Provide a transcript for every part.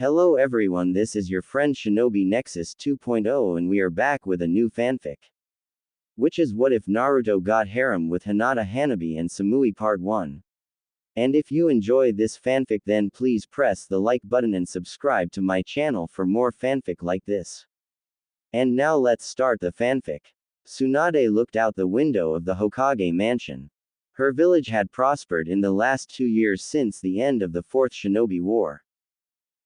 Hello everyone, this is your friend Shinobi Nexus 2.0 and we are back with a new fanfic. Which is What If Naruto Got Harem with Hinata, Hanabi and Samui Part 1. And if you enjoy this fanfic then please press the like button and subscribe to my channel for more fanfic like this. And now let's start the fanfic. Tsunade looked out the window of the Hokage mansion. Her village had prospered in the last 2 years since the end of the Fourth Shinobi War.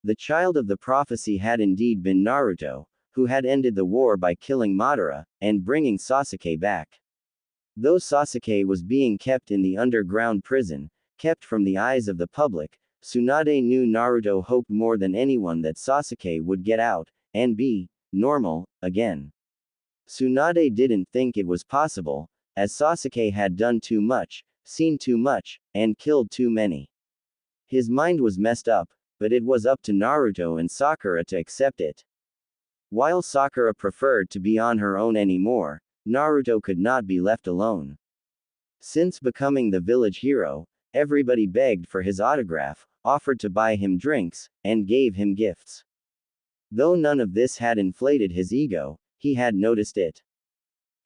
The child of the prophecy had indeed been Naruto, who had ended the war by killing Madara, and bringing Sasuke back. Though Sasuke was being kept in the underground prison, kept from the eyes of the public, Tsunade knew Naruto hoped more than anyone that Sasuke would get out, and be normal again. Tsunade didn't think it was possible, as Sasuke had done too much, seen too much, and killed too many. His mind was messed up, but it was up to Naruto and Sakura to accept it. While Sakura preferred to be on her own anymore, Naruto could not be left alone. Since becoming the village hero, everybody begged for his autograph, offered to buy him drinks, and gave him gifts. Though none of this had inflated his ego, he had noticed it.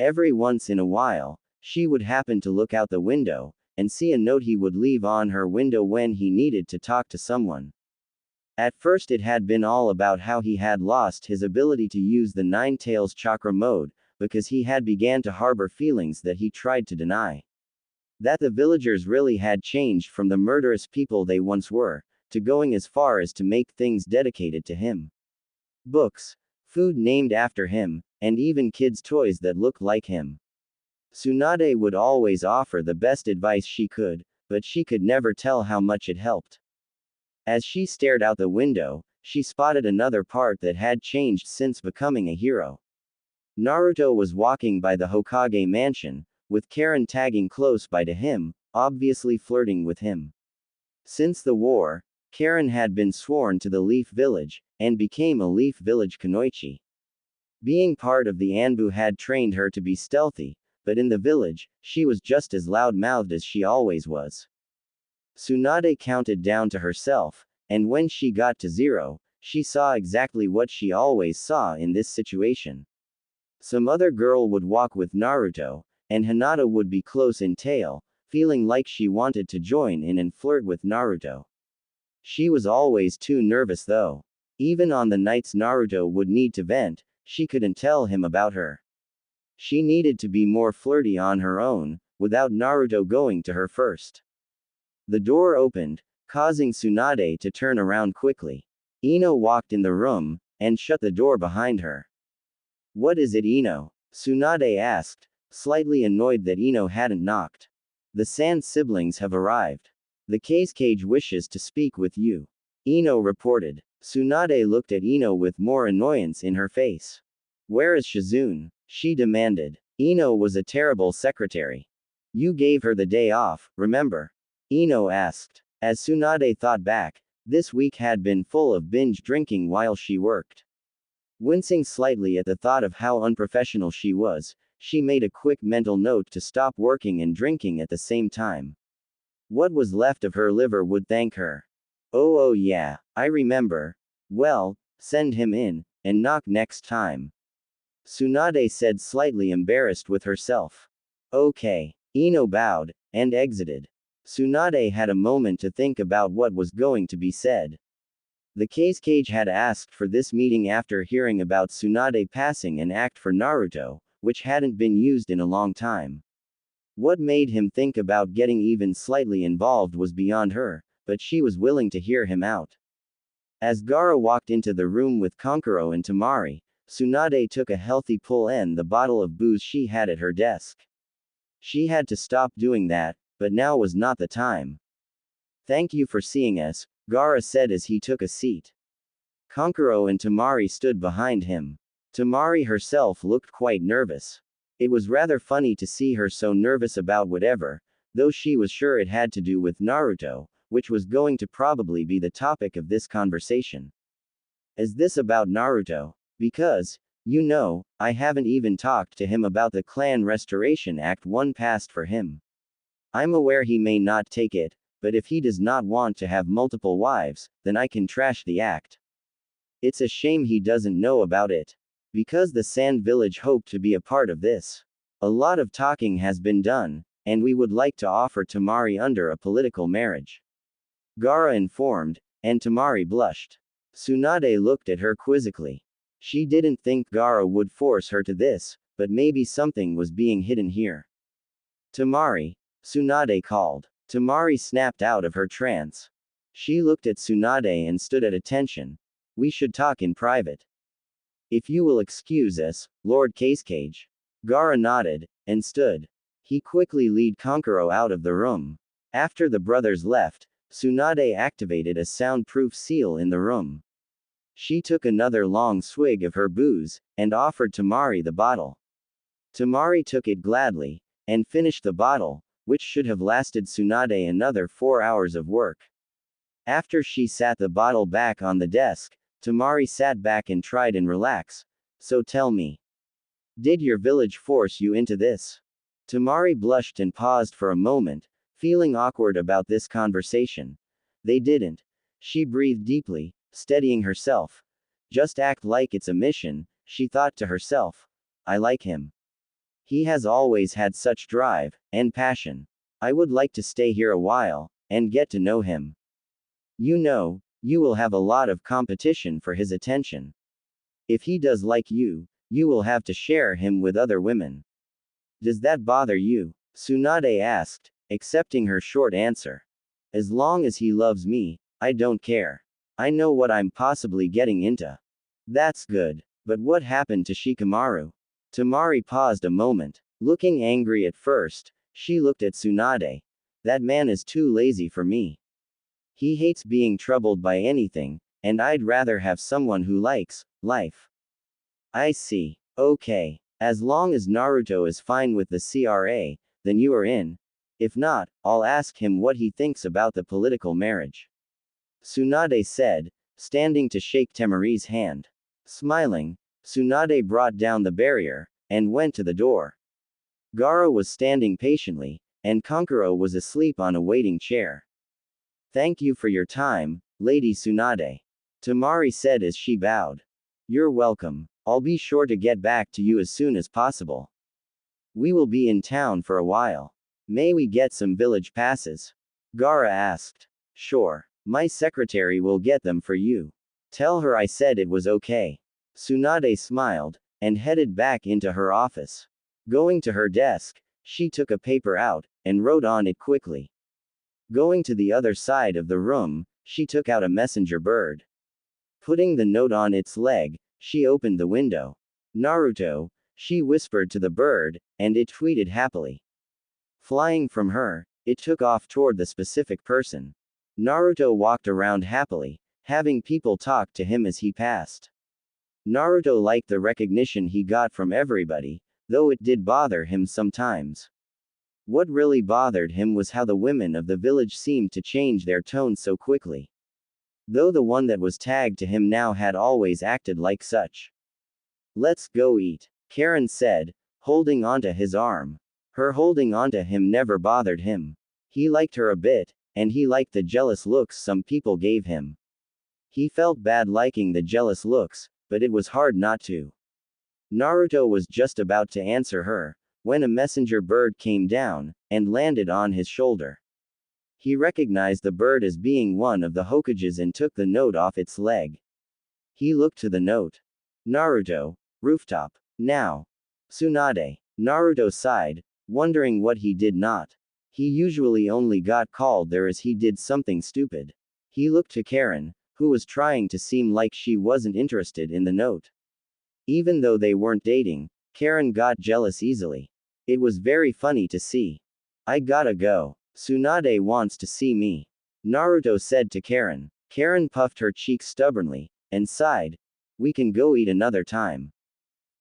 Every once in a while, she would happen to look out the window, and see a note he would leave on her window when he needed to talk to someone. At first it had been all about how he had lost his ability to use the Nine Tails chakra mode, because he had began to harbor feelings that he tried to deny. That the villagers really had changed from the murderous people they once were, to going as far as to make things dedicated to him. Books, food named after him, and even kids' toys that looked like him. Tsunade would always offer the best advice she could, but she could never tell how much it helped. As she stared out the window, she spotted another part that had changed since becoming a hero. Naruto was walking by the Hokage mansion, with Karen tagging close by to him, obviously flirting with him. Since the war, Karen had been sworn to the Leaf Village, and became a Leaf Village Kunoichi. Being part of the Anbu had trained her to be stealthy, but in the village, she was just as loud-mouthed as she always was. Tsunade counted down to herself, and when she got to 0, she saw exactly what she always saw in this situation. Some other girl would walk with Naruto, and Hinata would be close in tail, feeling like she wanted to join in and flirt with Naruto. She was always too nervous though. Even on the nights Naruto would need to vent, she couldn't tell him about her. She needed to be more flirty on her own, without Naruto going to her first. The door opened, causing Tsunade to turn around quickly. Ino walked in the room, and shut the door behind her. "What is it, Ino?" Tsunade asked, slightly annoyed that Ino hadn't knocked. "The Sand siblings have arrived. The Cage wishes to speak with you," Ino reported. Tsunade looked at Ino with more annoyance in her face. "Where is Shizune?" she demanded. "Ino was a terrible secretary. You gave her the day off, remember?" Ino asked. As Tsunade thought back, this week had been full of binge drinking while she worked. Wincing slightly at the thought of how unprofessional she was, she made a quick mental note to stop working and drinking at the same time. What was left of her liver would thank her. Oh yeah, I remember. Well, send him in, and knock next time," Tsunade said, slightly embarrassed with herself. "Okay." Ino bowed, and exited. Tsunade had a moment to think about what was going to be said. The Cage had asked for this meeting after hearing about Tsunade passing an act for Naruto, which hadn't been used in a long time. What made him think about getting even slightly involved was beyond her, but she was willing to hear him out. As Gaara walked into the room with Kankuro and Temari, Tsunade took a healthy pull and the bottle of booze she had at her desk. She had to stop doing that, but now was not the time. "Thank you for seeing us," Gaara said as he took a seat. Kankuro and Temari stood behind him. Temari herself looked quite nervous. It was rather funny to see her so nervous about whatever, though she was sure it had to do with Naruto, which was going to probably be the topic of this conversation. "Is this about Naruto? Because, you know, I haven't even talked to him about the Clan Restoration Act 1 passed for him. I'm aware he may not take it, but if he does not want to have multiple wives, then I can trash the act." It's a shame he doesn't know about it. Because the Sand Village hoped to be a part of this. A lot of talking has been done, and we would like to offer Tamari under a political marriage. Gaara informed, and Tamari blushed. Tsunade looked at her quizzically. She didn't think Gaara would force her to this, but maybe something was being hidden here. Tamari, Tsunade called. Tamari snapped out of her trance. She looked at Tsunade and stood at attention. We should talk in private. If you will excuse us, Lord Casecage. Gaara nodded, and stood. He quickly led Konkuro out of the room. After the brothers left, Tsunade activated a soundproof seal in the room. She took another long swig of her booze, and offered Tamari the bottle. Tamari took it gladly, and finished the bottle, which should have lasted Tsunade another 4 hours of work. After she sat the bottle back on the desk, Tamari sat back and tried and relax. So tell me. Did your village force you into this? Tamari blushed and paused for a moment, feeling awkward about this conversation. They didn't. She breathed deeply, steadying herself. Just act like it's a mission, she thought to herself. I like him. He has always had such drive and passion. I would like to stay here a while and get to know him. You know, you will have a lot of competition for his attention. If he does like you, you will have to share him with other women. Does that bother you? Tsunade asked, accepting her short answer. As long as he loves me, I don't care. I know what I'm possibly getting into. That's good. But what happened to Shikamaru? Tamari paused a moment. Looking angry at first, she looked at Tsunade. That man is too lazy for me. He hates being troubled by anything, and I'd rather have someone who likes life. I see. Okay. As long as Naruto is fine with the CRA, then you are in. If not, I'll ask him what he thinks about the political marriage. Tsunade said, standing to shake Tamari's hand. Smiling, Tsunade brought down the barrier, and went to the door. Gaara was standing patiently, and Konkuro was asleep on a waiting chair. Thank you for your time, Lady Tsunade. Tamari said as she bowed. You're welcome. I'll be sure to get back to you as soon as possible. We will be in town for a while. May we get some village passes? Gaara asked. Sure. My secretary will get them for you. Tell her I said it was okay. Tsunade smiled, and headed back into her office. Going to her desk, she took a paper out, and wrote on it quickly. Going to the other side of the room, she took out a messenger bird. Putting the note on its leg, she opened the window. Naruto, she whispered to the bird, and it tweeted happily. Flying from her, it took off toward the specific person. Naruto walked around happily, having people talk to him as he passed. Naruto liked the recognition he got from everybody, though it did bother him sometimes. What really bothered him was how the women of the village seemed to change their tone so quickly. Though the one that was tagged to him now had always acted like such. Let's go eat, Karen said, holding onto his arm. Her holding onto him never bothered him. He liked her a bit, and he liked the jealous looks some people gave him. He felt bad liking the jealous looks, but it was hard not to. Naruto was just about to answer her, when a messenger bird came down, and landed on his shoulder. He recognized the bird as being one of the Hokages and took the note off its leg. He looked to the note. Naruto, rooftop, now. Tsunade. Naruto sighed, wondering what he did not. He usually only got called there as he did something stupid. He looked to Karen, who was trying to seem like she wasn't interested in the note. Even though they weren't dating, Karen got jealous easily. It was very funny to see. I gotta go. Tsunade wants to see me. Naruto said to Karen. Karen puffed her cheeks stubbornly, and sighed. We can go eat another time.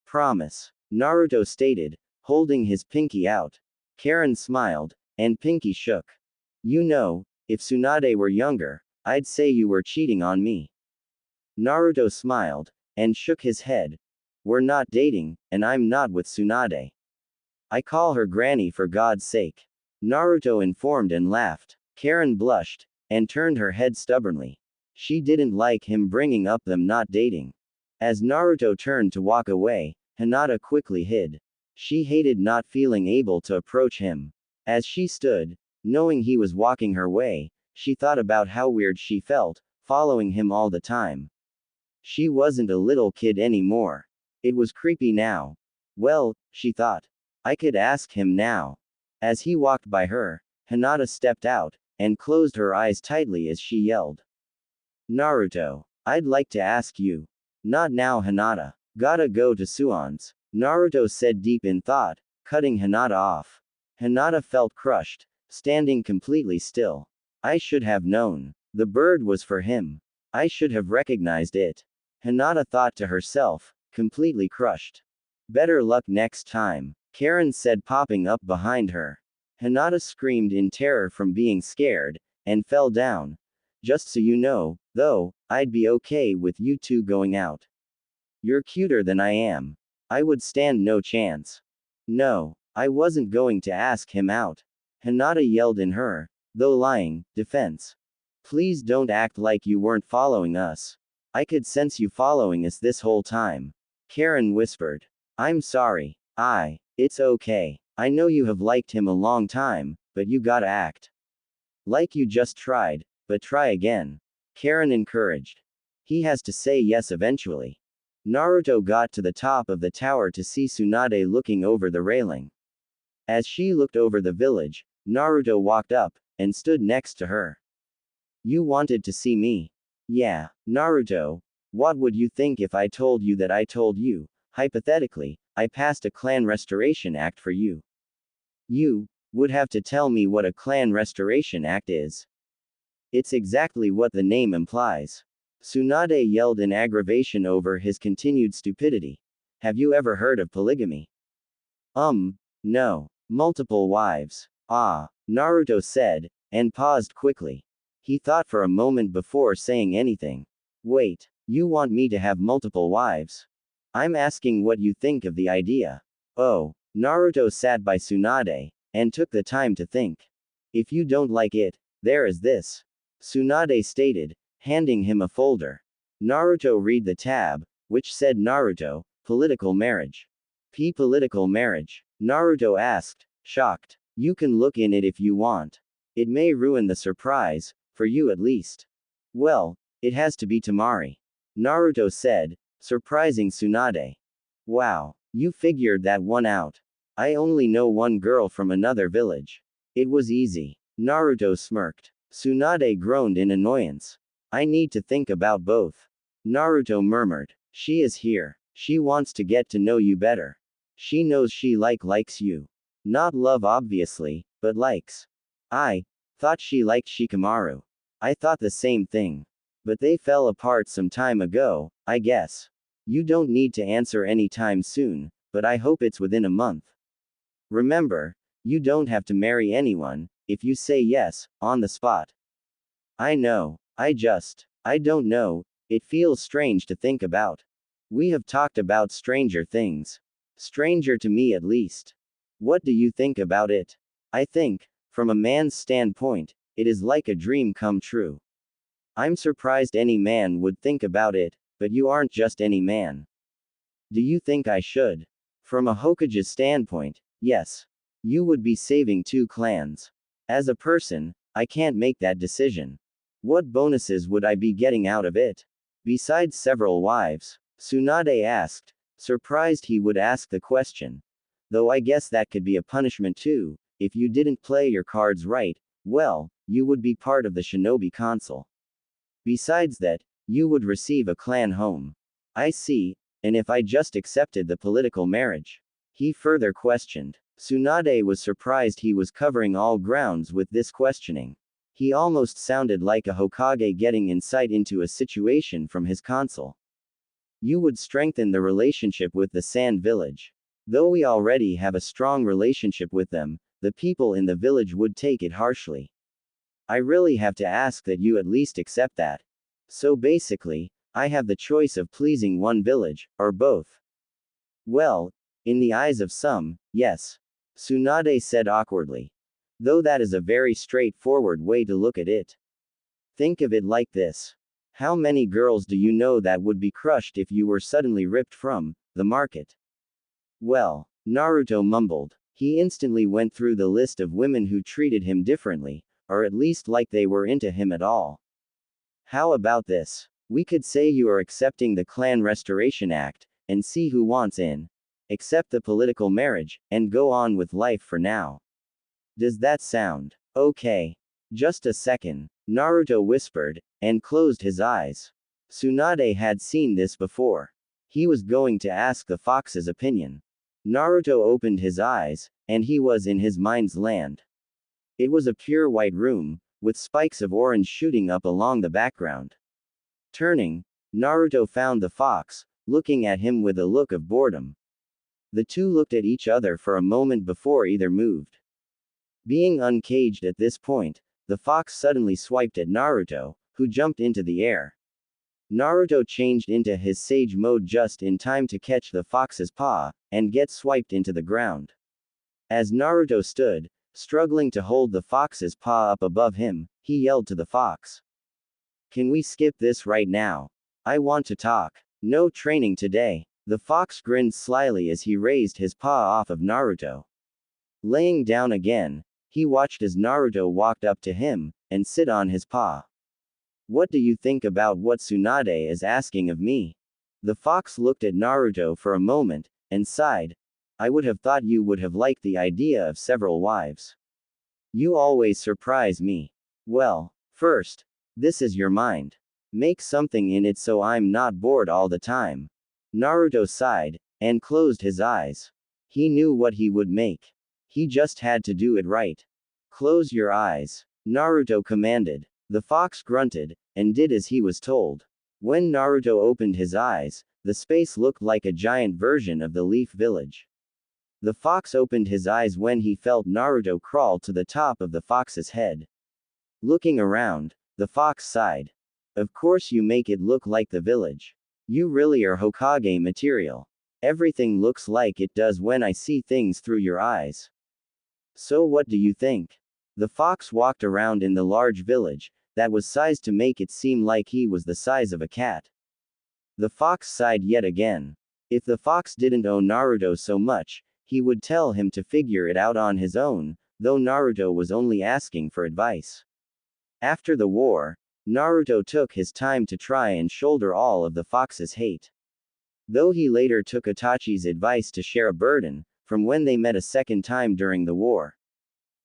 Promise. Naruto stated, holding his pinky out. Karen smiled, and pinky shook. You know, if Tsunade were younger, I'd say you were cheating on me. Naruto smiled, and shook his head. We're not dating, and I'm not with Tsunade. I call her Granny for God's sake. Naruto informed and laughed. Karen blushed, and turned her head stubbornly. She didn't like him bringing up them not dating. As Naruto turned to walk away, Hinata quickly hid. She hated not feeling able to approach him. As she stood, knowing he was walking her way, she thought about how weird she felt, following him all the time. She wasn't a little kid anymore. It was creepy now. Well, she thought. I could ask him now. As he walked by her, Hinata stepped out, and closed her eyes tightly as she yelled. Naruto, I'd like to ask you. Not now, Hinata. Gotta go to Suon's. Naruto said deep in thought, cutting Hinata off. Hinata felt crushed, standing completely still. I should have known. The bird was for him. I should have recognized it. Hinata thought to herself, completely crushed. Better luck next time, Karen said, popping up behind her. Hinata screamed in terror from being scared, and fell down. Just so you know, though, I'd be okay with you two going out. You're cuter than I am. I would stand no chance. No, I wasn't going to ask him out. Hinata yelled in her, though lying, defense. Please don't act like you weren't following us. I could sense you following us this whole time. Karen whispered. I'm sorry. It's okay. I know you have liked him a long time, but you gotta act like you just tried, but try again. Karen encouraged. He has to say yes eventually. Naruto got to the top of the tower to see Tsunade looking over the railing. As she looked over the village, Naruto walked up, and stood next to her. You wanted to see me? Yeah, Naruto. What would you think if I told you that I told you, hypothetically, I passed a clan restoration act for you? You would have to tell me what a clan restoration act is. It's exactly what the name implies. Tsunade yelled in aggravation over his continued stupidity. Have you ever heard of polygamy? No. Multiple wives. Ah, Naruto said, and paused quickly. He thought for a moment before saying anything. Wait, you want me to have multiple wives? I'm asking what you think of the idea. Oh, Naruto sat by Tsunade, and took the time to think. If you don't like it, there is this. Tsunade stated, handing him a folder. Naruto read the tab, which said Naruto, political marriage. Political marriage? Naruto asked, shocked. You can look in it if you want. It may ruin the surprise, for you at least. Well, it has to be Tamari. Naruto said, surprising Tsunade. Wow, you figured that one out. I only know one girl from another village. It was easy. Naruto smirked. Tsunade groaned in annoyance. I need to think about both. Naruto murmured. She is here. She wants to get to know you better. She knows she likes you. Not love obviously, but likes. I thought she liked Shikamaru. I thought the same thing. But they fell apart some time ago, I guess. You don't need to answer anytime soon, but I hope it's within a month. Remember, you don't have to marry anyone, if you say yes, on the spot. I know, I don't know, it feels strange to think about. We have talked about stranger things. Stranger to me at least. What do you think about it? I think, from a man's standpoint, it is like a dream come true. I'm surprised any man would think about it, but you aren't just any man. Do you think I should? From a Hokage's standpoint, yes. You would be saving two clans. As a person, I can't make that decision. What bonuses would I be getting out of it? Besides several wives? Tsunade asked, surprised he would ask the question. Though I guess that could be a punishment too, if you didn't play your cards right, well, you would be part of the Shinobi Council. Besides that, you would receive a clan home. I see, and if I just accepted the political marriage? He further questioned. Tsunade was surprised he was covering all grounds with this questioning. He almost sounded like a Hokage getting insight into a situation from his council. You would strengthen the relationship with the Sand Village. Though we already have a strong relationship with them, the people in the village would take it harshly. I really have to ask that you at least accept that. So basically, I have the choice of pleasing one village, or both. Well, in the eyes of some, yes. Tsunade said awkwardly. Though that is a very straightforward way to look at it. Think of it like this. How many girls do you know that would be crushed if you were suddenly ripped from the market? Well, Naruto mumbled. He instantly went through the list of women who treated him differently, or at least like they were into him at all. How about this? We could say you are accepting the Clan Restoration Act, and see who wants in. Accept the political marriage, and go on with life for now. Does that sound okay? Just a second, Naruto whispered, and closed his eyes. Tsunade had seen this before. He was going to ask the fox's opinion. Naruto opened his eyes, and he was in his mind's land. It was a pure white room, with spikes of orange shooting up along the background. Turning, Naruto found the fox, looking at him with a look of boredom. The two looked at each other for a moment before either moved. Being uncaged at this point, the fox suddenly swiped at Naruto, who jumped into the air. Naruto changed into his sage mode just in time to catch the fox's paw, and get swiped into the ground. As Naruto stood, struggling to hold the fox's paw up above him, he yelled to the fox. Can we skip this right now? I want to talk. No training today. The fox grinned slyly as he raised his paw off of Naruto. Laying down again, he watched as Naruto walked up to him, and sit on his paw. What do you think about what Tsunade is asking of me? The fox looked at Naruto for a moment, and sighed. I would have thought you would have liked the idea of several wives. You always surprise me. Well, first, this is your mind. Make something in it so I'm not bored all the time. Naruto sighed, and closed his eyes. He knew what he would make. He just had to do it right. Close your eyes, Naruto commanded. The fox grunted, and did as he was told. When Naruto opened his eyes, the space looked like a giant version of the Leaf Village. The fox opened his eyes when he felt Naruto crawl to the top of the fox's head. Looking around, the fox sighed. Of course you make it look like the village. You really are Hokage material. Everything looks like it does when I see things through your eyes. So what do you think? The fox walked around in the large village, that was sized to make it seem like he was the size of a cat. The fox sighed yet again. If the fox didn't owe Naruto so much, he would tell him to figure it out on his own, though Naruto was only asking for advice. After the war, Naruto took his time to try and shoulder all of the fox's hate. Though he later took Itachi's advice to share a burden, from when they met a second time during the war.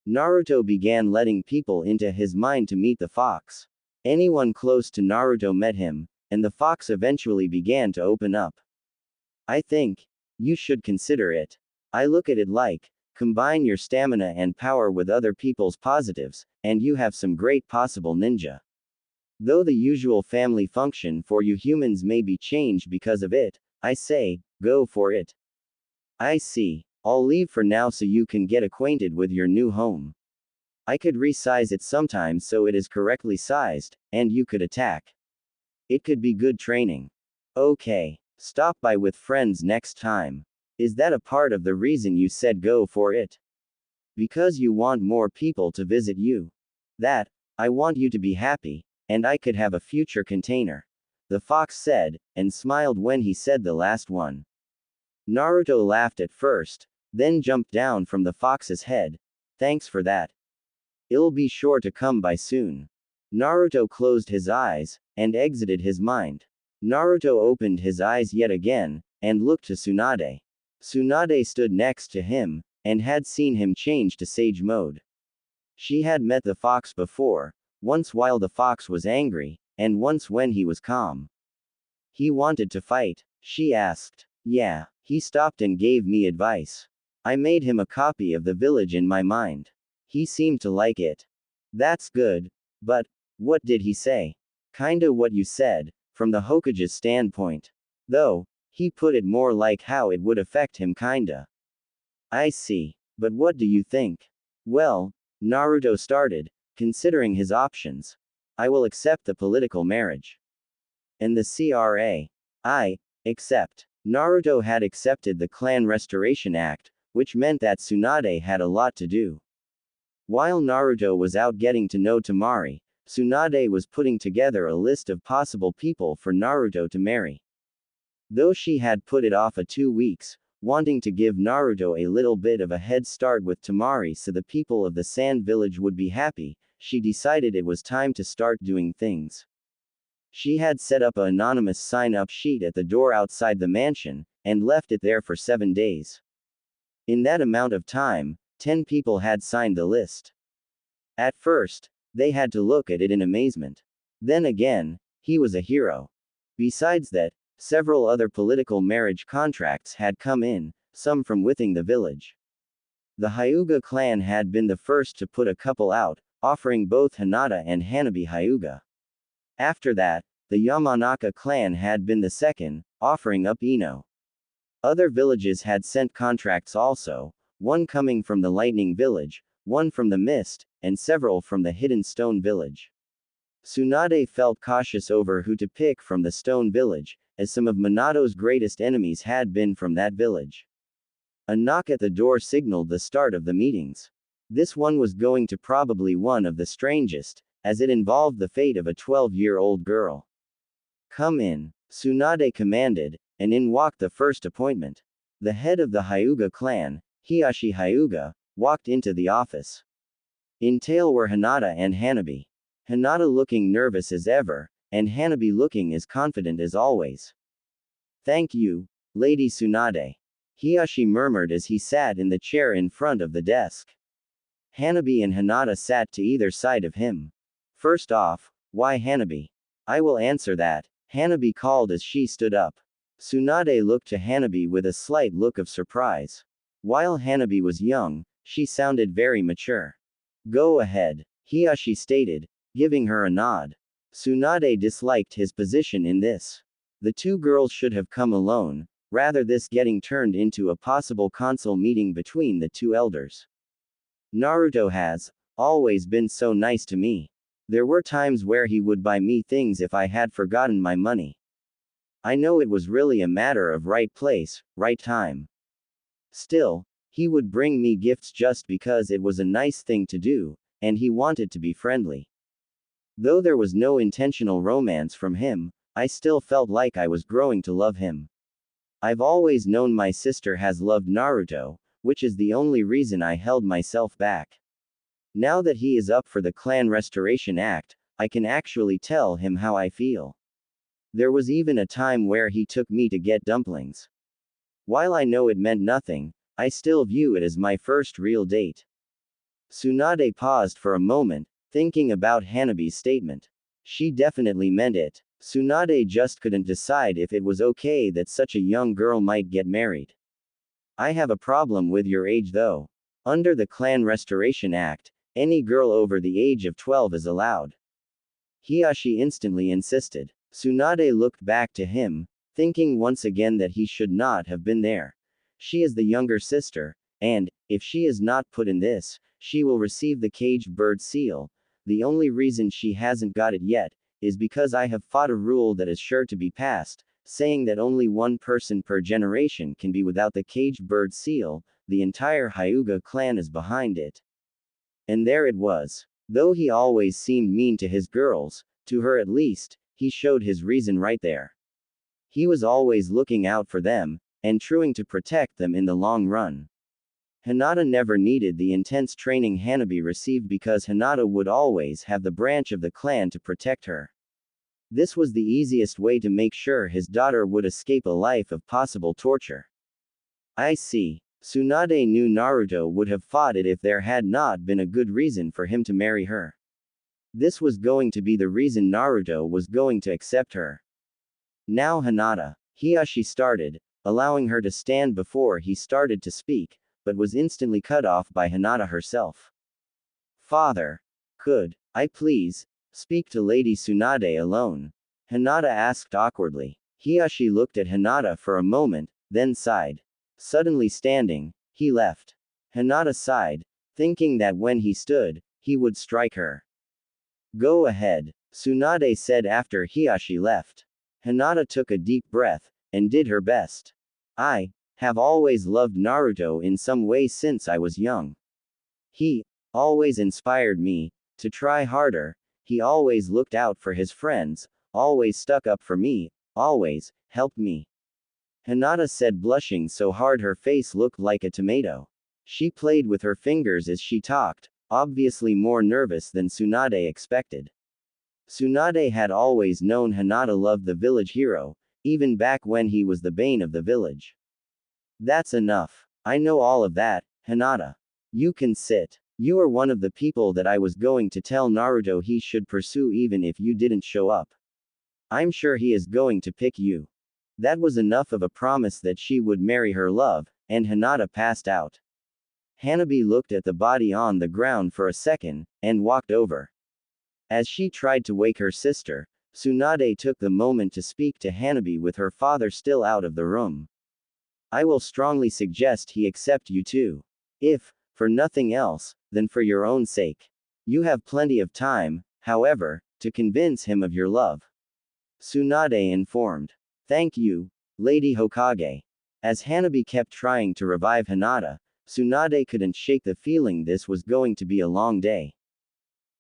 Naruto began letting people into his mind to meet the fox. Anyone close to Naruto met him, and the fox eventually began to open up. I think you should consider it. I look at it like, combine your stamina and power with other people's positives, and you have some great possible ninja. Though the usual family function for you humans may be changed because of it, I say, go for it. I see. I'll leave for now so you can get acquainted with your new home. I could resize it sometimes so it is correctly sized, and you could attack. It could be good training. Okay. Stop by with friends next time. Is that a part of the reason you said go for it? Because you want more people to visit you. That, I want you to be happy, and I could have a future container. The fox said, and smiled when he said the last one. Naruto laughed at first, then jumped down from the fox's head. Thanks for that. It'll be sure to come by soon. Naruto closed his eyes, and exited his mind. Naruto opened his eyes yet again, and looked to Tsunade. Tsunade stood next to him, and had seen him change to sage mode. She had met the fox before, once while the fox was angry, and once when he was calm. He wanted to fight, she asked. Yeah, he stopped and gave me advice. I made him a copy of the village in my mind. He seemed to like it. That's good. But, what did he say? Kinda what you said, from the Hokage's standpoint. Though, he put it more like how it would affect him kinda. I see. But what do you think? Well, Naruto started, considering his options. I will accept the political marriage. And the CRA. I accept. Naruto had accepted the Clan Restoration Act, which meant that Tsunade had a lot to do. While Naruto was out getting to know Temari, Tsunade was putting together a list of possible people for Naruto to marry. Though she had put it off 2 weeks, wanting to give Naruto a little bit of a head start with Temari so the people of the Sand Village would be happy, she decided it was time to start doing things. She had set up an anonymous sign-up sheet at the door outside the mansion, and left it there for 7 days. In that amount of time, 10 people had signed the list. At first, they had to look at it in amazement. Then again, he was a hero. Besides that, several other political marriage contracts had come in, some from within the village. The Hyuga clan had been the first to put a couple out, offering both Hinata and Hanabi Hyuga. After that, the Yamanaka clan had been the second, offering up Ino. Other villages had sent contracts also, one coming from the Lightning Village, one from the Mist, and several from the Hidden Stone Village. Tsunade felt cautious over who to pick from the Stone Village, as some of Minato's greatest enemies had been from that village. A knock at the door signaled the start of the meetings. This one was going to probably one of the strangest, as it involved the fate of a 12-year-old girl. "Come in," Tsunade commanded, and in walked the first appointment. The head of the Hyuga clan, Hiashi Hyuga, walked into the office. In tail were Hinata and Hanabi. Hinata looking nervous as ever, and Hanabi looking as confident as always. "Thank you, Lady Tsunade," Hiashi murmured as he sat in the chair in front of the desk. Hanabi and Hinata sat to either side of him. "First off, why Hanabi?" "I will answer that," Hanabi called as she stood up. Tsunade looked to Hanabi with a slight look of surprise. While Hanabi was young, she sounded very mature. "Go ahead," Hiashi stated, giving her a nod. Tsunade disliked his position in this. The two girls should have come alone, rather this getting turned into a possible council meeting between the two elders. "Naruto has always been so nice to me. There were times where he would buy me things if I had forgotten my money. I know it was really a matter of right place, right time. Still, he would bring me gifts just because it was a nice thing to do, and he wanted to be friendly. Though there was no intentional romance from him, I still felt like I was growing to love him. I've always known my sister has loved Naruto, which is the only reason I held myself back. Now that he is up for the Clan Restoration Act, I can actually tell him how I feel. There was even a time where he took me to get dumplings. While I know it meant nothing, I still view it as my first real date." Tsunade paused for a moment, thinking about Hanabi's statement. She definitely meant it. Tsunade just couldn't decide if it was okay that such a young girl might get married. "I have a problem with your age though. Under the Clan Restoration Act, any girl over the age of 12 is allowed." Hiashi instantly insisted. Tsunade looked back to him, thinking once again that he should not have been there. She is the younger sister, and, if she is not put in this, she will receive the caged bird seal. The only reason she hasn't got it yet, is because I have fought a rule that is sure to be passed, saying that only one person per generation can be without the caged bird seal. The entire Hyuga clan is behind it. And there it was. Though he always seemed mean to his girls, to her at least, he showed his reason right there. He was always looking out for them, and trying to protect them in the long run. Hinata never needed the intense training Hanabi received because Hinata would always have the branch of the clan to protect her. This was the easiest way to make sure his daughter would escape a life of possible torture. I see. Tsunade knew Naruto would have fought it if there had not been a good reason for him to marry her. This was going to be the reason Naruto was going to accept her. "Now Hinata," Hiashi started, allowing her to stand before he started to speak, but was instantly cut off by Hinata herself. "Father, could I please speak to Lady Tsunade alone?" Hinata asked awkwardly. Hiashi looked at Hinata for a moment, then sighed. Suddenly standing, he left. Hinata sighed, thinking that when he stood, he would strike her. "Go ahead," Tsunade said after Hiashi left. Hinata took a deep breath, and did her best. "I have always loved Naruto in some way since I was young. He always inspired me to try harder." He always looked out for his friends, always stuck up for me, always helped me. Hinata said, blushing so hard her face looked like a tomato. She played with her fingers as she talked, obviously more nervous than Tsunade expected. Tsunade had always known Hinata loved the village hero, even back when he was the bane of the village. That's enough. I know all of that, Hinata. You can sit. You are one of the people that I was going to tell Naruto he should pursue even if you didn't show up. I'm sure he is going to pick you. That was enough of a promise that she would marry her love, and Hinata passed out. Hanabi looked at the body on the ground for a second, and walked over. As she tried to wake her sister, Tsunade took the moment to speak to Hanabi with her father still out of the room. I will strongly suggest he accept you too. If, for nothing else, then for your own sake. You have plenty of time, however, to convince him of your love. Tsunade informed. Thank you, Lady Hokage. As Hanabi kept trying to revive Hinata, Tsunade couldn't shake the feeling this was going to be a long day.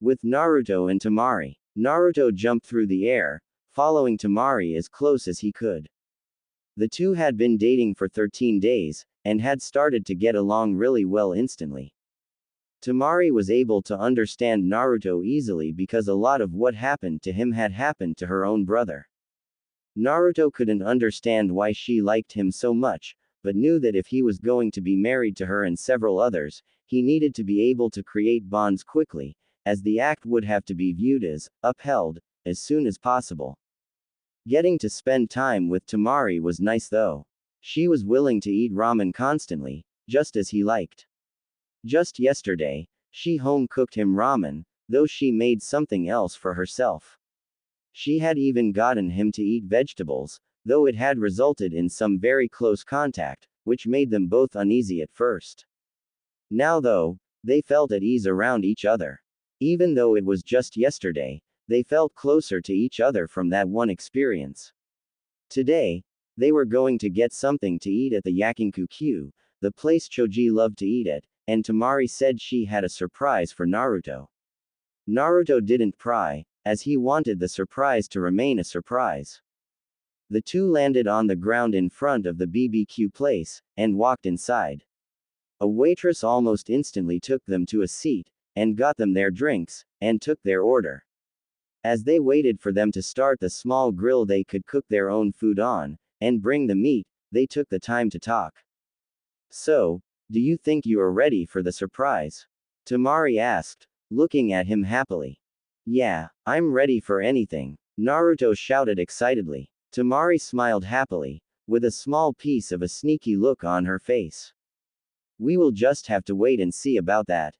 With Naruto and Temari, Naruto jumped through the air, following Temari as close as he could. The two had been dating for 13 days, and had started to get along really well instantly. Temari was able to understand Naruto easily because a lot of what happened to him had happened to her own brother. Naruto couldn't understand why she liked him so much, but knew that if he was going to be married to her and several others, he needed to be able to create bonds quickly, as the act would have to be viewed as upheld as soon as possible. Getting to spend time with Temari was nice though. She was willing to eat ramen constantly, just as he liked. Just yesterday, she home cooked him ramen, though she made something else for herself. She had even gotten him to eat vegetables, though it had resulted in some very close contact, which made them both uneasy at first. Now though, they felt at ease around each other. Even though it was just yesterday, they felt closer to each other from that one experience. Today, they were going to get something to eat at the Yakinkukyū, the place Choji loved to eat at, and Temari said she had a surprise for Naruto. Naruto didn't pry, as he wanted the surprise to remain a surprise. The two landed on the ground in front of the BBQ place, and walked inside. A waitress almost instantly took them to a seat, and got them their drinks, and took their order. As they waited for them to start the small grill they could cook their own food on, and bring the meat, they took the time to talk. So, do you think you are ready for the surprise? Temari asked, looking at him happily. Yeah, I'm ready for anything, Naruto shouted excitedly. Temari smiled happily, with a small piece of a sneaky look on her face. We will just have to wait and see about that.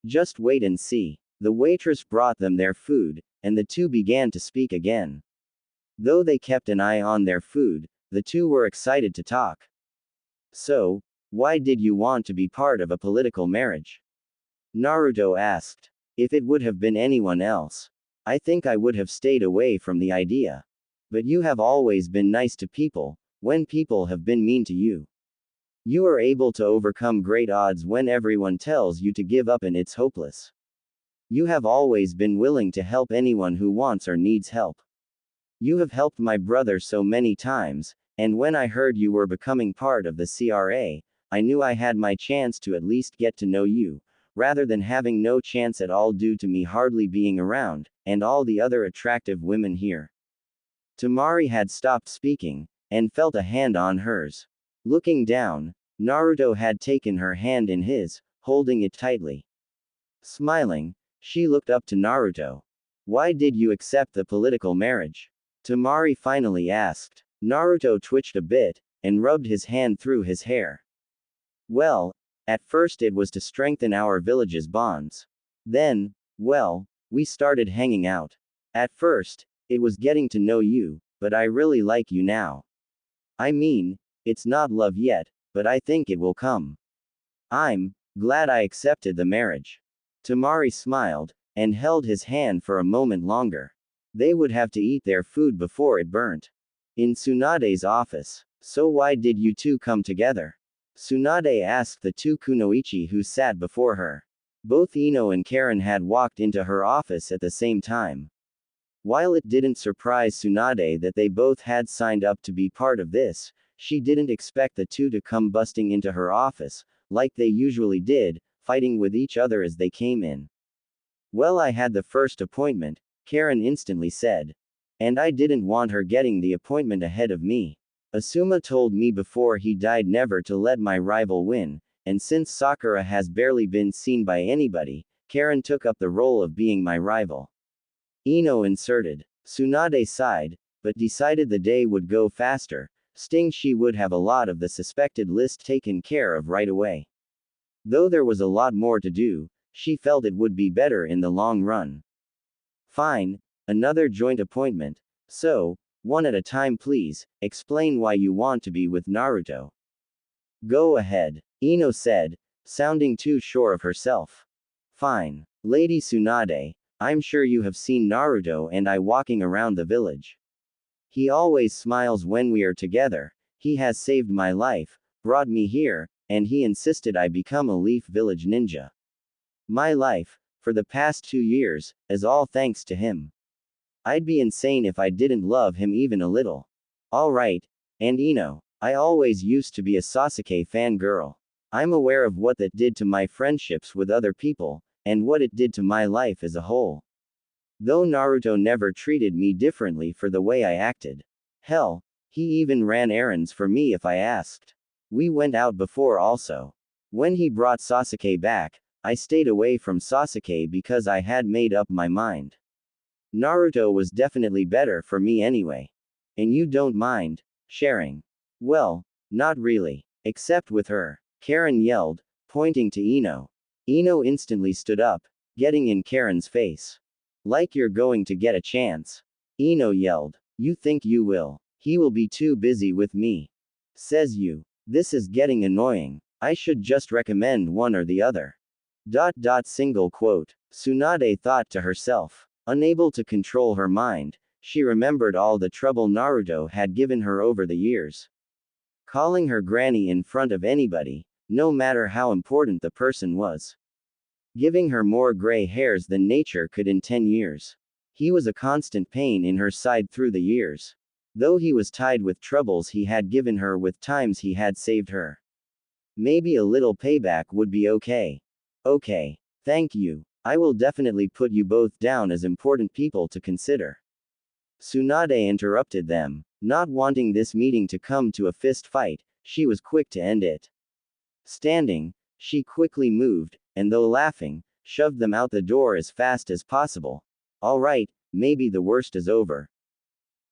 Just wait and see. The waitress brought them their food, and the two began to speak again. Though they kept an eye on their food, the two were excited to talk. So, why did you want to be part of a political marriage? Naruto asked. If it would have been anyone else, I think I would have stayed away from the idea. But you have always been nice to people, when people have been mean to you. You are able to overcome great odds when everyone tells you to give up and it's hopeless. You have always been willing to help anyone who wants or needs help. You have helped my brother so many times, and when I heard you were becoming part of the CRA, I knew I had my chance to at least get to know you, rather than having no chance at all due to me hardly being around, and all the other attractive women here. Temari had stopped speaking, and felt a hand on hers. Looking down, Naruto had taken her hand in his, holding it tightly. Smiling, she looked up to Naruto. Why did you accept the political marriage? Temari finally asked. Naruto twitched a bit, and rubbed his hand through his hair. Well, at first it was to strengthen our village's bonds. Then, well, we started hanging out. At first, it was getting to know you, but I really like you now. I mean, it's not love yet, but I think it will come. I'm glad I accepted the marriage. Temari smiled, and held his hand for a moment longer. They would have to eat their food before it burnt. In Tsunade's office. So why did you two come together? Tsunade asked the two kunoichi who sat before her. Both Ino and Karen had walked into her office at the same time. While it didn't surprise Tsunade that they both had signed up to be part of this, she didn't expect the two to come busting into her office, like they usually did, fighting with each other as they came in. Well, I had the first appointment, Karen instantly said. And I didn't want her getting the appointment ahead of me. Asuma told me before he died never to let my rival win, and since Sakura has barely been seen by anybody, Karen took up the role of being my rival. Ino inserted. Tsunade sighed, but decided the day would go faster, sting she would have a lot of the suspected list taken care of right away. Though there was a lot more to do, she felt it would be better in the long run. Fine, another joint appointment, so, one at a time please, explain why you want to be with Naruto. Go ahead, Ino said, sounding too sure of herself. Fine. Lady Tsunade, I'm sure you have seen Naruto and I walking around the village. He always smiles when we are together, he has saved my life, brought me here, and he insisted I become a Leaf Village ninja. My life, for the past 2 years, is all thanks to him. I'd be insane if I didn't love him even a little. Alright, and Ino, I always used to be a Sasuke fangirl. I'm aware of what that did to my friendships with other people, and what it did to my life as a whole. Though Naruto never treated me differently for the way I acted. Hell, he even ran errands for me if I asked. We went out before also. When he brought Sasuke back, I stayed away from Sasuke because I had made up my mind. Naruto was definitely better for me anyway. And you don't mind sharing? Well, not really. Except with her, Karen yelled, pointing to Ino. Ino instantly stood up, getting in Karen's face. Like you're going to get a chance. Ino yelled. You think you will? He will be too busy with me. Says you. This is getting annoying. I should just recommend one or the other. Single quote. Tsunade thought to herself. Unable to control her mind, she remembered all the trouble Naruto had given her over the years. Calling her granny in front of anybody, no matter how important the person was. Giving her more gray hairs than nature could in 10 years. He was a constant pain in her side through the years. Though he was tied with troubles he had given her with times he had saved her. Maybe a little payback would be okay. Okay. Thank you. I will definitely put you both down as important people to consider. Tsunade interrupted them. Not wanting this meeting to come to a fist fight, she was quick to end it. Standing, she quickly moved, and though laughing, shoved them out the door as fast as possible. Alright, maybe the worst is over.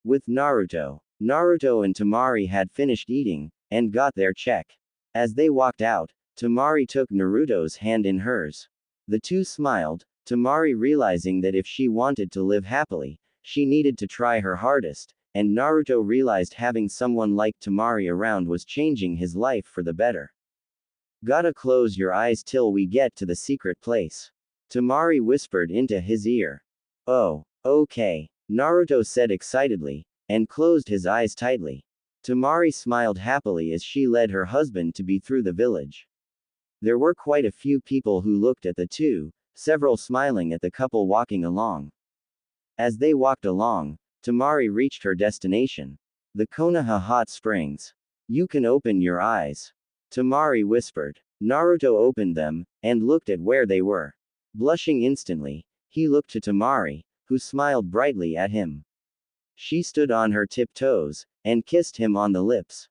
With Naruto and Tamari had finished eating, and got their check. As they walked out, Tamari took Naruto's hand in hers. The two smiled, Tamari realizing that if she wanted to live happily, she needed to try her hardest, and Naruto realized having someone like Tamari around was changing his life for the better. Gotta close your eyes till we get to the secret place. Tamari whispered into his ear. Oh, okay, Naruto said excitedly, and closed his eyes tightly. Tamari smiled happily as she led her husband-to-be through the village. There were quite a few people who looked at the two, several smiling at the couple walking along. As they walked along, Tamari reached her destination. The Konoha Hot Springs. You can open your eyes. Tamari whispered. Naruto opened them, and looked at where they were. Blushing instantly, he looked to Tamari, who smiled brightly at him. She stood on her tiptoes, and kissed him on the lips.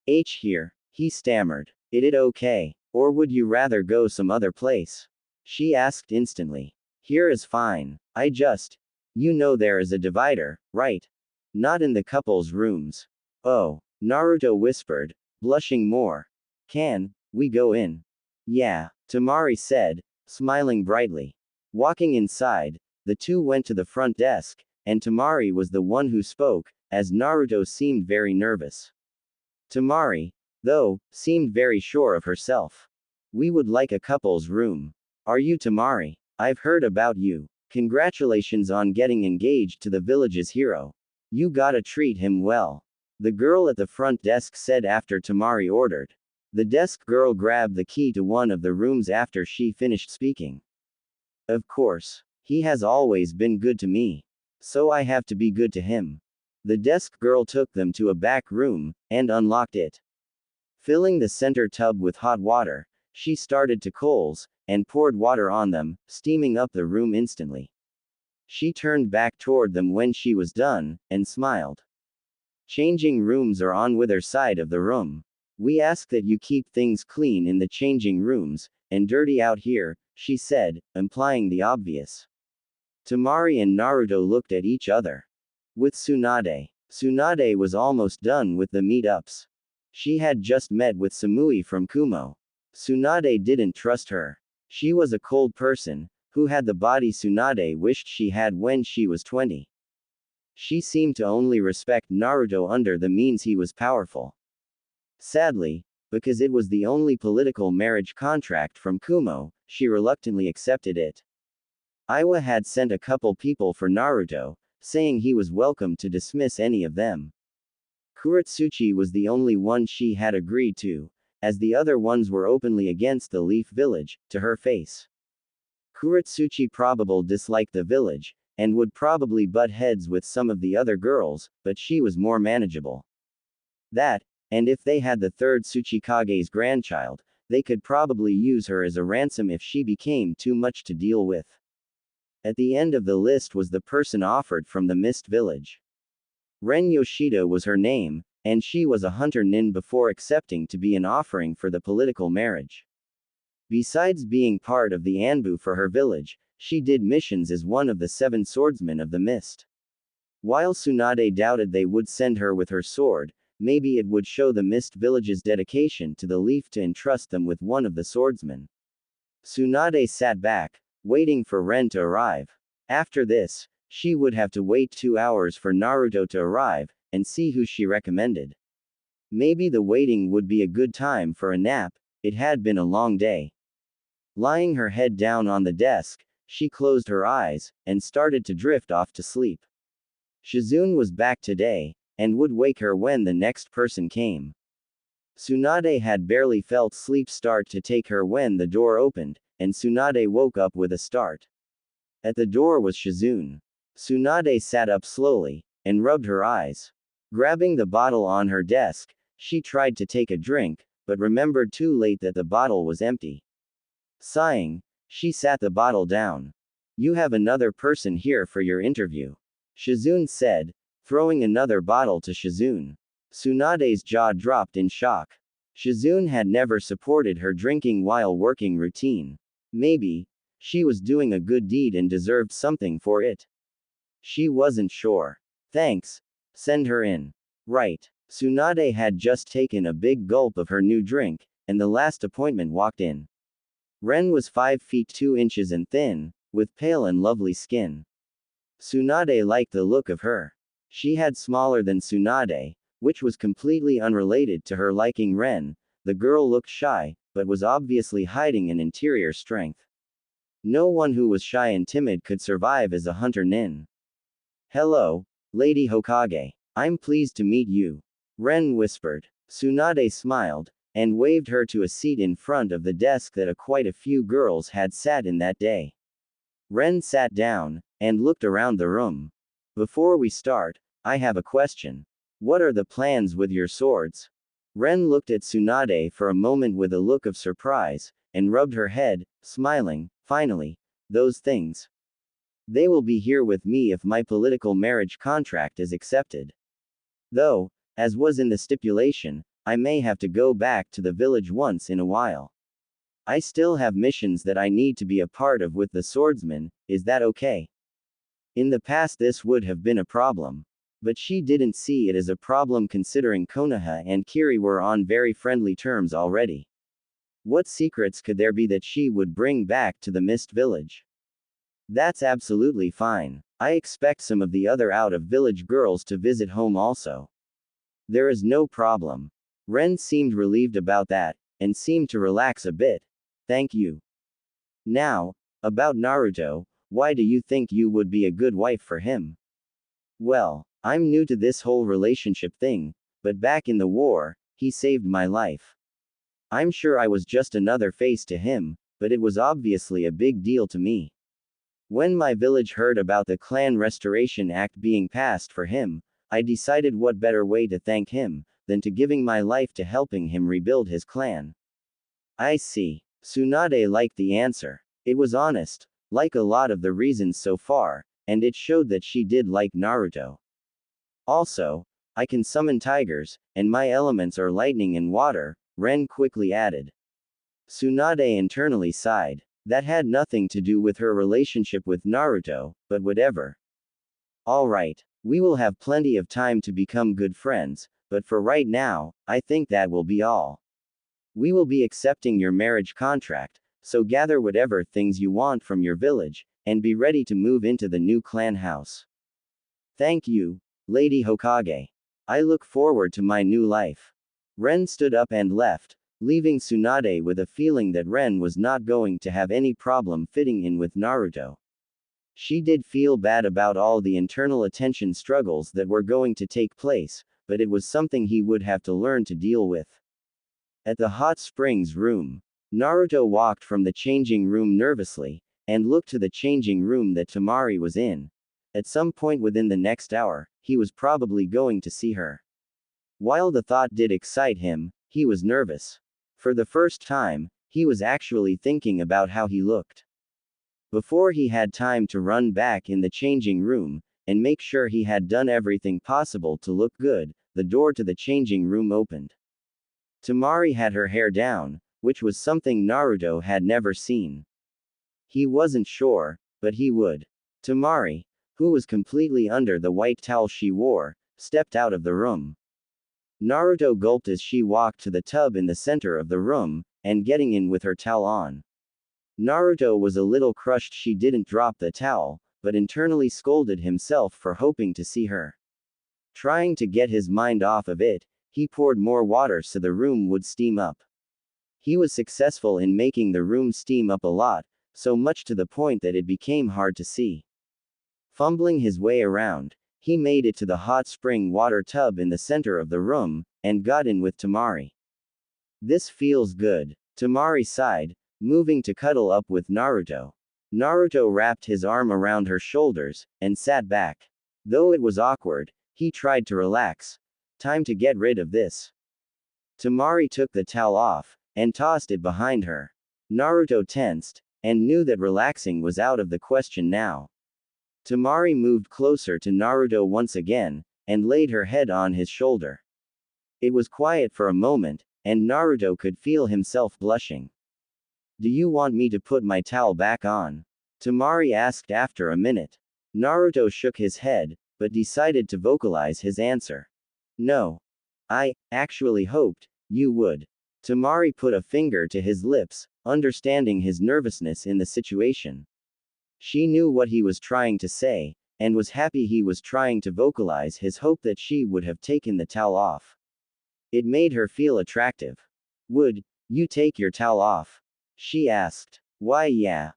Here, he stammered. It okay? Or would you rather go some other place? She asked instantly. Here is fine. You know there is a divider, right? Not in the couple's rooms. Oh, Naruto whispered, blushing more. Can we go in? Yeah, Tamari said, smiling brightly. Walking inside, the two went to the front desk, and Tamari was the one who spoke, as Naruto seemed very nervous. Tamari, though, seemed very sure of herself. We would like a couple's room. Are you Tamari? I've heard about you. Congratulations on getting engaged to the village's hero. You gotta treat him well. The girl at the front desk said after Tamari ordered. The desk girl grabbed the key to one of the rooms after she finished speaking. Of course. He has always been good to me. So I have to be good to him. The desk girl took them to a back room, and unlocked it. Filling the center tub with hot water, she started to coals, and poured water on them, steaming up the room instantly. She turned back toward them when she was done, and smiled. Changing rooms are on either side of the room. We ask that you keep things clean in the changing rooms, and dirty out here, she said, implying the obvious. Temari and Naruto looked at each other. With Tsunade. Tsunade was almost done with the meetups. She had just met with Samui from Kumo. Tsunade didn't trust her. She was a cold person, who had the body Tsunade wished she had when she was 20. She seemed to only respect Naruto under the means he was powerful. Sadly, because it was the only political marriage contract from Kumo, she reluctantly accepted it. Iwa had sent a couple people for Naruto, saying he was welcome to dismiss any of them. Kuretsuchi was the only one she had agreed to, as the other ones were openly against the Leaf Village, to her face. Kuretsuchi probably disliked the village, and would probably butt heads with some of the other girls, but she was more manageable. That, and if they had the third Tsuchikage's grandchild, they could probably use her as a ransom if she became too much to deal with. At the end of the list was the person offered from the Mist Village. Ren Yoshida was her name, and she was a hunter nin before accepting to be an offering for the political marriage. Besides being part of the Anbu for her village, she did missions as one of the 7 swordsmen of the Mist. While Tsunade doubted they would send her with her sword, maybe it would show the Mist Village's dedication to the Leaf to entrust them with one of the swordsmen. Tsunade sat back, waiting for Ren to arrive. After this, she would have to wait 2 hours for Naruto to arrive, and see who she recommended. Maybe the waiting would be a good time for a nap, it had been a long day. Lying her head down on the desk, she closed her eyes, and started to drift off to sleep. Shizune was back today, and would wake her when the next person came. Tsunade had barely felt sleep start to take her when the door opened, and Tsunade woke up with a start. At the door was Shizune. Tsunade sat up slowly, and rubbed her eyes. Grabbing the bottle on her desk, she tried to take a drink, but remembered too late that the bottle was empty. Sighing, she sat the bottle down. You have another person here for your interview, Shizune said, throwing another bottle to Shizune. Tsunade's jaw dropped in shock. Shizune had never supported her drinking while working routine. Maybe, she was doing a good deed and deserved something for it. She wasn't sure. Thanks. Send her in. Right. Tsunade had just taken a big gulp of her new drink, and the last appointment walked in. Ren was 5 feet 2 inches and thin, with pale and lovely skin. Tsunade liked the look of her. She had smaller than Tsunade, which was completely unrelated to her liking Ren. The girl looked shy, but was obviously hiding an interior strength. No one who was shy and timid could survive as a hunter nin. Hello, Lady Hokage. I'm pleased to meet you. Ren whispered. Tsunade smiled, and waved her to a seat in front of the desk that quite a few girls had sat in that day. Ren sat down, and looked around the room. Before we start, I have a question. What are the plans with your swords? Ren looked at Tsunade for a moment with a look of surprise, and rubbed her head, smiling. Finally, those things. They will be here with me if my political marriage contract is accepted. Though, as was in the stipulation, I may have to go back to the village once in a while. I still have missions that I need to be a part of with the swordsman, is that okay? In the past this would have been a problem. But she didn't see it as a problem considering Konoha and Kiri were on very friendly terms already. What secrets could there be that she would bring back to the Mist Village? That's absolutely fine. I expect some of the other out-of-village girls to visit home also. There is no problem. Ren seemed relieved about that, and seemed to relax a bit. Thank you. Now, about Naruto, why do you think you would be a good wife for him? Well, I'm new to this whole relationship thing, but back in the war, he saved my life. I'm sure I was just another face to him, but it was obviously a big deal to me. When my village heard about the Clan Restoration Act being passed for him, I decided what better way to thank him than to giving my life to helping him rebuild his clan. I see. Tsunade liked the answer. It was honest, like a lot of the reasons so far, and it showed that she did like Naruto. Also, I can summon tigers, and my elements are lightning and water, Ren quickly added. Tsunade internally sighed. That had nothing to do with her relationship with Naruto, but whatever. Alright, we will have plenty of time to become good friends, but for right now, I think that will be all. We will be accepting your marriage contract, so gather whatever things you want from your village, and be ready to move into the new clan house. Thank you, Lady Hokage. I look forward to my new life. Ren stood up and left, leaving Tsunade with a feeling that Ren was not going to have any problem fitting in with Naruto. She did feel bad about all the internal attention struggles that were going to take place, but it was something he would have to learn to deal with. At the hot springs room, Naruto walked from the changing room nervously, and looked to the changing room that Temari was in. At some point within the next hour, he was probably going to see her. While the thought did excite him, he was nervous. For the first time, he was actually thinking about how he looked. Before he had time to run back in the changing room, and make sure he had done everything possible to look good, the door to the changing room opened. Temari had her hair down, which was something Naruto had never seen. He wasn't sure, but he would. Temari, who was completely under the white towel she wore, stepped out of the room. Naruto gulped as she walked to the tub in the center of the room, and getting in with her towel on. Naruto was a little crushed she didn't drop the towel, but internally scolded himself for hoping to see her. Trying to get his mind off of it, he poured more water so the room would steam up. He was successful in making the room steam up a lot, so much to the point that it became hard to see. Fumbling his way around, he made it to the hot spring water tub in the center of the room, and got in with Temari. This feels good. Temari sighed, moving to cuddle up with Naruto. Naruto wrapped his arm around her shoulders, and sat back. Though it was awkward, he tried to relax. Time to get rid of this. Temari took the towel off, and tossed it behind her. Naruto tensed, and knew that relaxing was out of the question now. Temari moved closer to Naruto once again, and laid her head on his shoulder. It was quiet for a moment, and Naruto could feel himself blushing. Do you want me to put my towel back on? Temari asked after a minute. Naruto shook his head, but decided to vocalize his answer. No. I actually hoped you would. Temari put a finger to his lips, understanding his nervousness in the situation. She knew what he was trying to say, and was happy he was trying to vocalize his hope that she would have taken the towel off. It made her feel attractive. Would you take your towel off? She asked. Why yeah.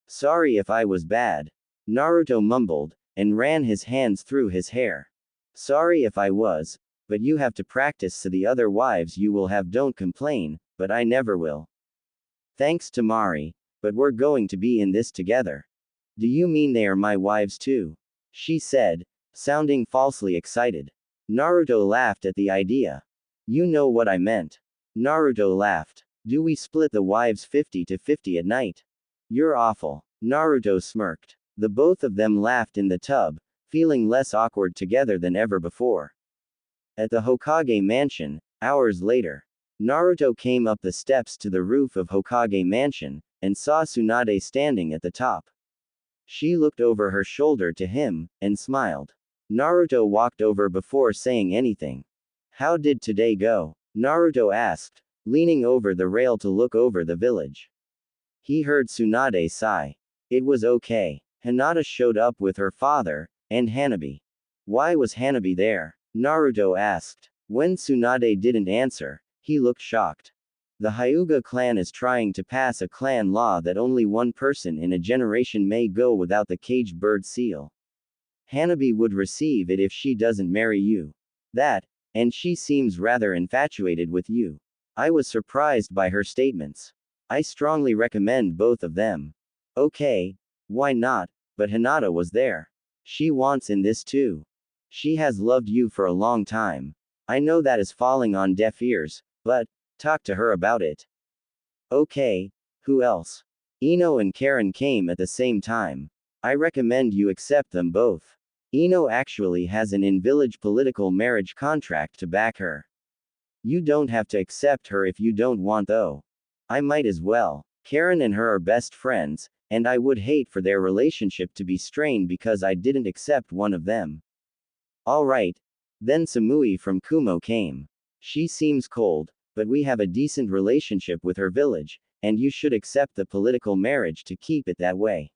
Sorry if I was bad. Naruto mumbled, and ran his hands through his hair. Sorry if I was, but you have to practice so the other wives you will have don't complain, but I never will. Thanks Temari, but we're going to be in this together. Do you mean they are my wives too? She said, sounding falsely excited. Naruto laughed at the idea. You know what I meant. Naruto laughed. Do we split the wives 50-50 at night? You're awful. Naruto smirked. The both of them laughed in the tub, feeling less awkward together than ever before. At the Hokage mansion, hours later, Naruto came up the steps to the roof of Hokage mansion, and saw Tsunade standing at the top. She looked over her shoulder to him, and smiled. Naruto walked over before saying anything. How did today go? Naruto asked, leaning over the rail to look over the village. He heard Tsunade sigh. It was okay. Hinata showed up with her father, and Hanabi. Why was Hanabi there? Naruto asked. When Tsunade didn't answer, he looked shocked. The Hyuga clan is trying to pass a clan law that only one person in a generation may go without the caged bird seal. Hanabi would receive it if she doesn't marry you. That, and she seems rather infatuated with you. I was surprised by her statements. I strongly recommend both of them. Okay, why not? But Hinata was there. She wants in this too. She has loved you for a long time. I know that is falling on deaf ears, but talk to her about it. Okay, who else? Ino and Karen came at the same time. I recommend you accept them both. Ino actually has an in-village political marriage contract to back her. You don't have to accept her if you don't want though. I might as well. Karen and her are best friends, and I would hate for their relationship to be strained because I didn't accept one of them. Alright. Then Samui from Kumo came. She seems cold, but we have a decent relationship with her village, and you should accept the political marriage to keep it that way.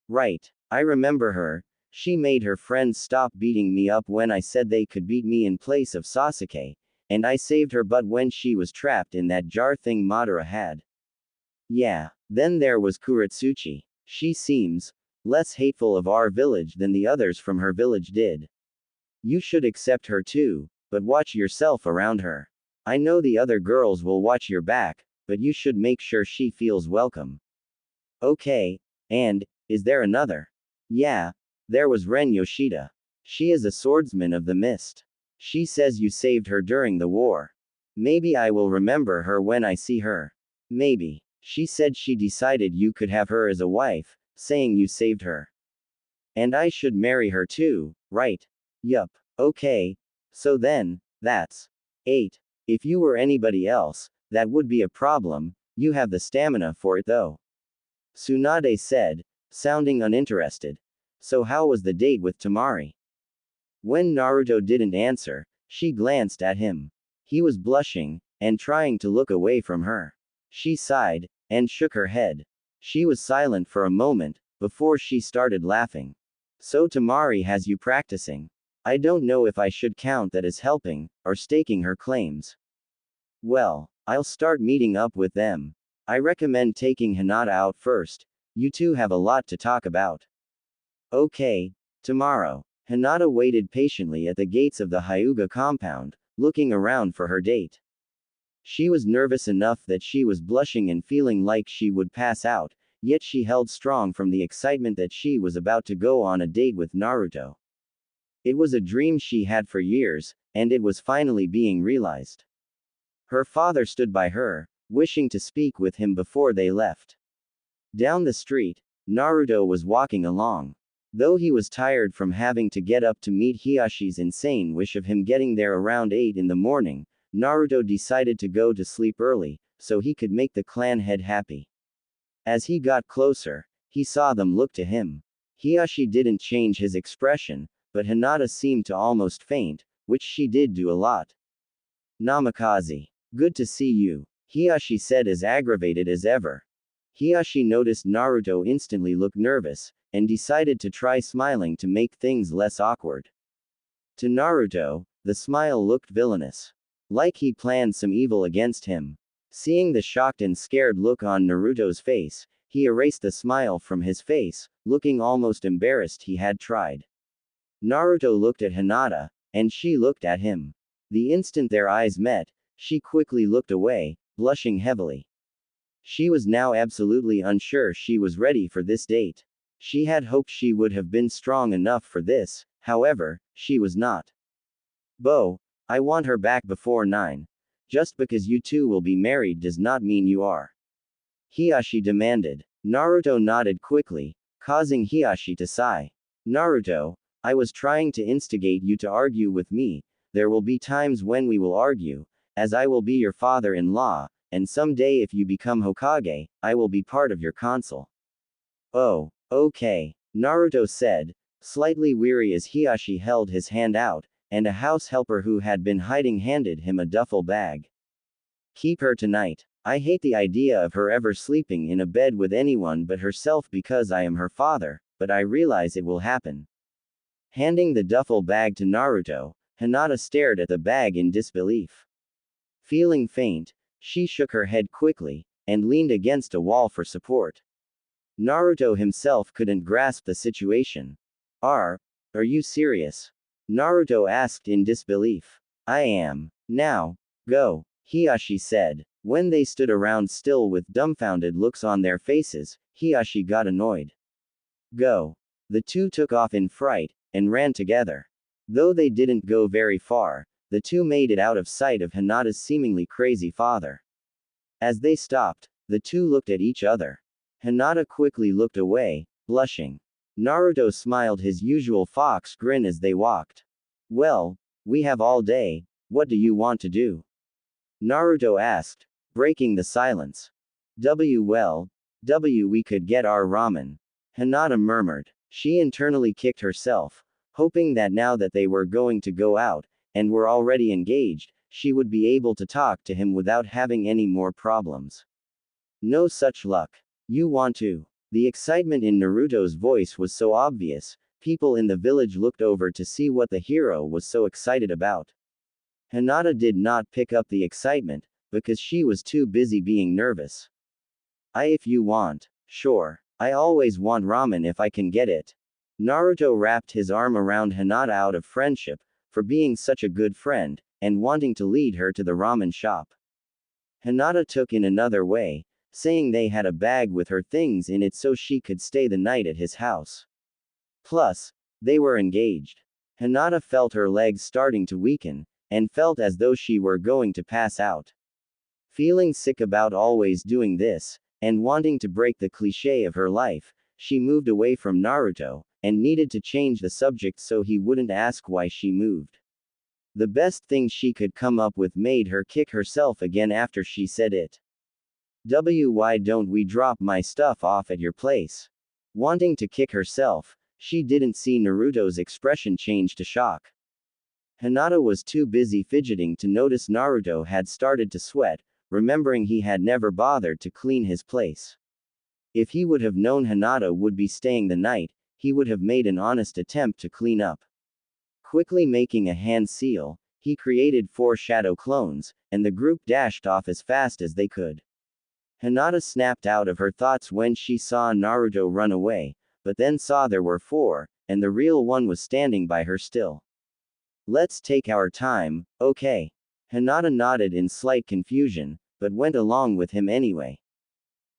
Right. I remember her. She made her friends stop beating me up when I said they could beat me in place of Sasuke, and I saved her butt when she was trapped in that jar thing Madara had. Yeah. Then there was Kuretsuchi. She seems less hateful of our village than the others from her village did. You should accept her too, but watch yourself around her. I know the other girls will watch your back, but you should make sure she feels welcome. Okay, and, is there another? Yeah, there was Ren Yoshida. She is a swordsman of the mist. She says you saved her during the war. Maybe I will remember her when I see her. Maybe. She said she decided you could have her as a wife, saying you saved her. And I should marry her too, right? Yup. Okay. So then, that's 8. If you were anybody else, that would be a problem. You have the stamina for it though. Tsunade said, sounding uninterested. So how was the date with Tamari? When Naruto didn't answer, she glanced at him. He was blushing, and trying to look away from her. She sighed, and shook her head. She was silent for a moment, before she started laughing. So Tamari has you practicing. I don't know if I should count that as helping, or staking her claims. Well, I'll start meeting up with them. I recommend taking Hinata out first. You two have a lot to talk about. Okay, tomorrow. Hinata waited patiently at the gates of the Hyuga compound, looking around for her date. She was nervous enough that she was blushing and feeling like she would pass out, yet she held strong from the excitement that she was about to go on a date with Naruto. It was a dream she had for years, and it was finally being realized. Her father stood by her, wishing to speak with him before they left. Down the street, Naruto was walking along. Though he was tired from having to get up to meet Hiyashi's insane wish of him getting there around 8 in the morning, Naruto decided to go to sleep early, so he could make the clan head happy. As he got closer, he saw them look to him. Hiyashi didn't change his expression, but Hinata seemed to almost faint, which she did do a lot. Namikaze. Good to see you, Hiyashi said as aggravated as ever. Hiyashi noticed Naruto instantly look nervous, and decided to try smiling to make things less awkward. To Naruto, the smile looked villainous. Like he planned some evil against him. Seeing the shocked and scared look on Naruto's face, he erased the smile from his face, looking almost embarrassed he had tried. Naruto looked at Hinata, and she looked at him. The instant their eyes met, she quickly looked away, blushing heavily. She was now absolutely unsure she was ready for this date. She had hoped she would have been strong enough for this, however, she was not. Bo, I want her back before 9. Just because you two will be married does not mean you are. Hiyashi demanded. Naruto nodded quickly, causing Hiyashi to sigh. Naruto, I was trying to instigate you to argue with me. There will be times when we will argue, as I will be your father-in-law, and someday if you become Hokage, I will be part of your council. Oh, okay, Naruto said, slightly weary as Hiyashi held his hand out, and a house helper who had been hiding handed him a duffel bag. Keep her tonight. I hate the idea of her ever sleeping in a bed with anyone but herself because I am her father, but I realize it will happen. Handing the duffel bag to Naruto, Hinata stared at the bag in disbelief. Feeling faint, she shook her head quickly, and leaned against a wall for support. Naruto himself couldn't grasp the situation. Are you serious? Naruto asked in disbelief. I am. Now, go. Hiyashi said. When they stood around still with dumbfounded looks on their faces, Hiyashi got annoyed. Go. The two took off in fright, and ran together. Though they didn't go very far, the two made it out of sight of Hinata's seemingly crazy father. As they stopped, the two looked at each other. Hinata quickly looked away, blushing. Naruto smiled his usual fox grin as they walked. Well, we have all day, what do you want to do? Naruto asked, breaking the silence. We could get our ramen. Hinata murmured. She internally kicked herself, hoping that now that they were going to go out, and were already engaged, she would be able to talk to him without having any more problems. No such luck. You want to? The excitement in Naruto's voice was so obvious, people in the village looked over to see what the hero was so excited about. Hinata did not pick up the excitement, because she was too busy being nervous. If you want. Sure. I always want ramen if I can get it. Naruto wrapped his arm around Hinata out of friendship, for being such a good friend, and wanting to lead her to the ramen shop. Hinata took in another way, saying they had a bag with her things in it so she could stay the night at his house. Plus, they were engaged. Hinata felt her legs starting to weaken, and felt as though she were going to pass out. Feeling sick about always doing this, and wanting to break the cliché of her life, she moved away from Naruto, and needed to change the subject so he wouldn't ask why she moved. The best thing she could come up with made her kick herself again after she said it. Why don't we drop my stuff off at your place? Wanting to kick herself, she didn't see Naruto's expression change to shock. Hinata was too busy fidgeting to notice Naruto had started to sweat, remembering he had never bothered to clean his place. If he would have known Hinata would be staying the night, he would have made an honest attempt to clean up. Quickly making a hand seal, he created 4 shadow clones, and the group dashed off as fast as they could. Hinata snapped out of her thoughts when she saw Naruto run away, but then saw there were 4, and the real one was standing by her still. Let's take our time, okay? Hinata nodded in slight confusion, but went along with him anyway.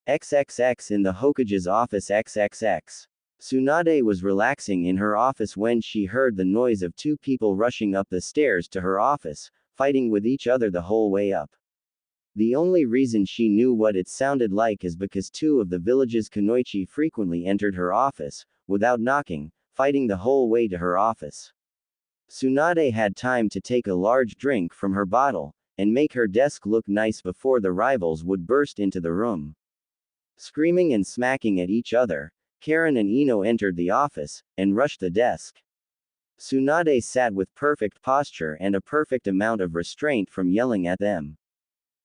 XXX in the Hokage's office XXX. Tsunade was relaxing in her office when she heard the noise of 2 people rushing up the stairs to her office, fighting with each other the whole way up. The only reason she knew what it sounded like is because 2 of the village's kunoichi frequently entered her office, without knocking, fighting the whole way to her office. Tsunade had time to take a large drink from her bottle, and make her desk look nice before the rivals would burst into the room. Screaming and smacking at each other, Karen and Ino entered the office, and rushed the desk. Tsunade sat with perfect posture and a perfect amount of restraint from yelling at them.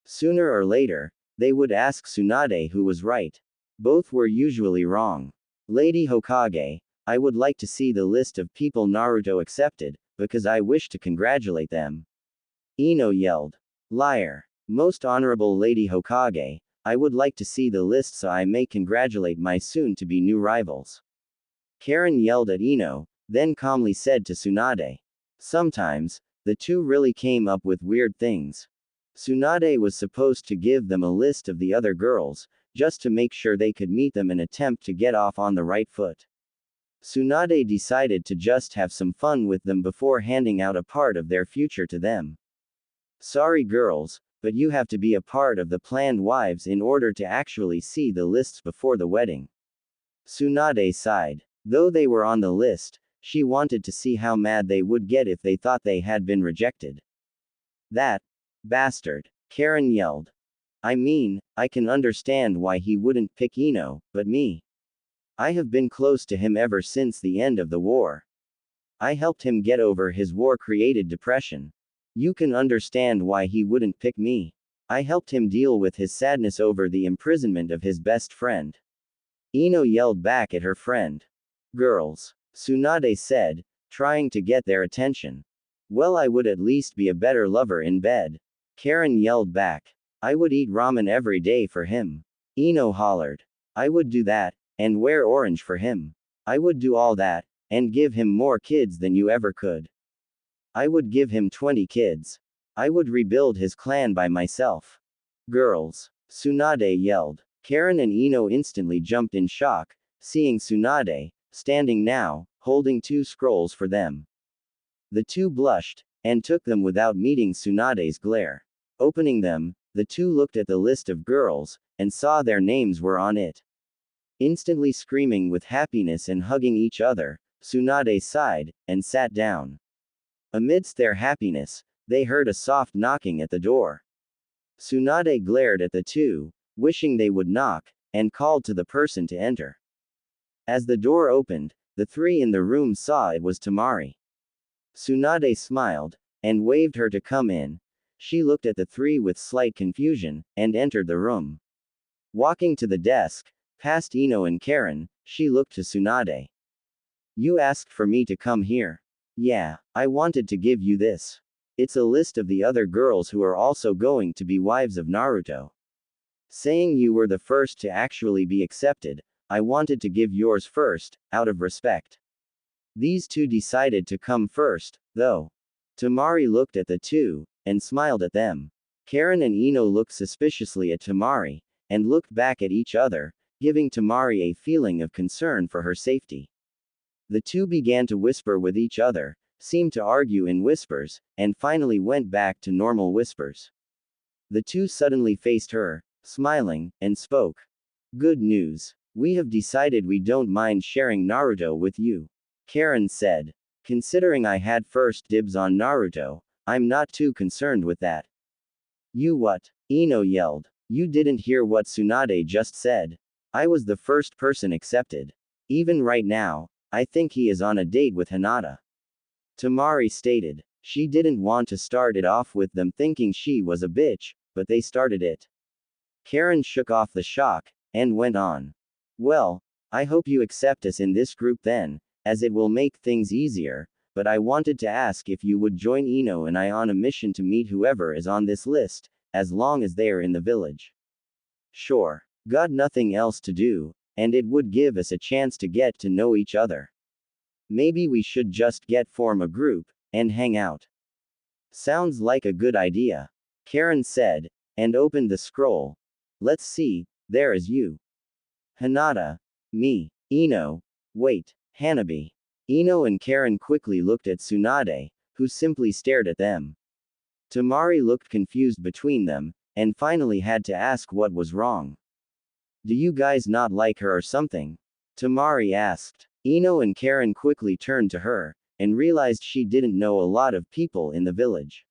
Sooner or later, they would ask Tsunade who was right. Both were usually wrong. Lady Hokage, I would like to see the list of people Naruto accepted, because I wish to congratulate them. Ino yelled. Liar. Most honorable Lady Hokage, I would like to see the list so I may congratulate my soon-to-be new rivals. Karen yelled at Ino, then calmly said to Tsunade. Sometimes, the two really came up with weird things. Tsunade was supposed to give them a list of the other girls, just to make sure they could meet them and attempt to get off on the right foot. Tsunade decided to just have some fun with them before handing out a part of their future to them. Sorry girls, but you have to be a part of the planned wives in order to actually see the lists before the wedding. Tsunade sighed. Though they were on the list, she wanted to see how mad they would get if they thought they had been rejected. That bastard, Karen yelled. I mean, I can understand why he wouldn't pick Ino, but me. I have been close to him ever since the end of the war. I helped him get over his war-created depression. You can understand why he wouldn't pick me. I helped him deal with his sadness over the imprisonment of his best friend. Ino yelled back at her friend. Girls, Tsunade said, trying to get their attention. Well, I would at least be a better lover in bed. Karen yelled back. I would eat ramen every day for him. Ino hollered. I would do that, and wear orange for him. I would do all that, and give him more kids than you ever could. I would give him 20 kids. I would rebuild his clan by myself. Girls! Tsunade yelled. Karen and Ino instantly jumped in shock, seeing Tsunade, standing now, holding 2 scrolls for them. The 2 blushed, and took them without meeting Tsunade's glare. Opening them, the 2 looked at the list of girls, and saw their names were on it. Instantly screaming with happiness and hugging each other, Tsunade sighed, and sat down. Amidst their happiness, they heard a soft knocking at the door. Tsunade glared at the 2, wishing they would knock, and called to the person to enter. As the door opened, the 3 in the room saw it was Tamari. Tsunade smiled, and waved her to come in. She looked at the 3 with slight confusion, and entered the room. Walking to the desk, past Ino and Karen, she looked to Tsunade. You asked for me to come here. Yeah, I wanted to give you this. It's a list of the other girls who are also going to be wives of Naruto. Saying you were the first to actually be accepted, I wanted to give yours first, out of respect. These 2 decided to come first, though. Tamari looked at the 2, and smiled at them. Karen and Ino looked suspiciously at Tamari, and looked back at each other, giving Tamari a feeling of concern for her safety. The 2 began to whisper with each other, seemed to argue in whispers, and finally went back to normal whispers. The 2 suddenly faced her, smiling, and spoke. Good news. We have decided we don't mind sharing Naruto with you. Karen said. Considering I had first dibs on Naruto, I'm not too concerned with that. You what? Ino yelled. You didn't hear what Tsunade just said. I was the first person accepted. Even right now, I think he is on a date with Hinata. Tamari stated. She didn't want to start it off with them thinking she was a bitch, but they started it. Karen shook off the shock, and went on. Well, I hope you accept us in this group then, as it will make things easier, but I wanted to ask if you would join Ino and I on a mission to meet whoever is on this list, as long as they are in the village. Sure. Got nothing else to do, and it would give us a chance to get to know each other. Maybe we should just form a group, and hang out. Sounds like a good idea. Karen said, and opened the scroll. Let's see, there is you. Hinata. Me. Ino. Wait. Hanabi. Ino and Karen quickly looked at Tsunade, who simply stared at them. Tamari looked confused between them, and finally had to ask what was wrong. Do you guys not like her or something? Tamari asked. Ino and Karen quickly turned to her, and realized she didn't know a lot of people in the village.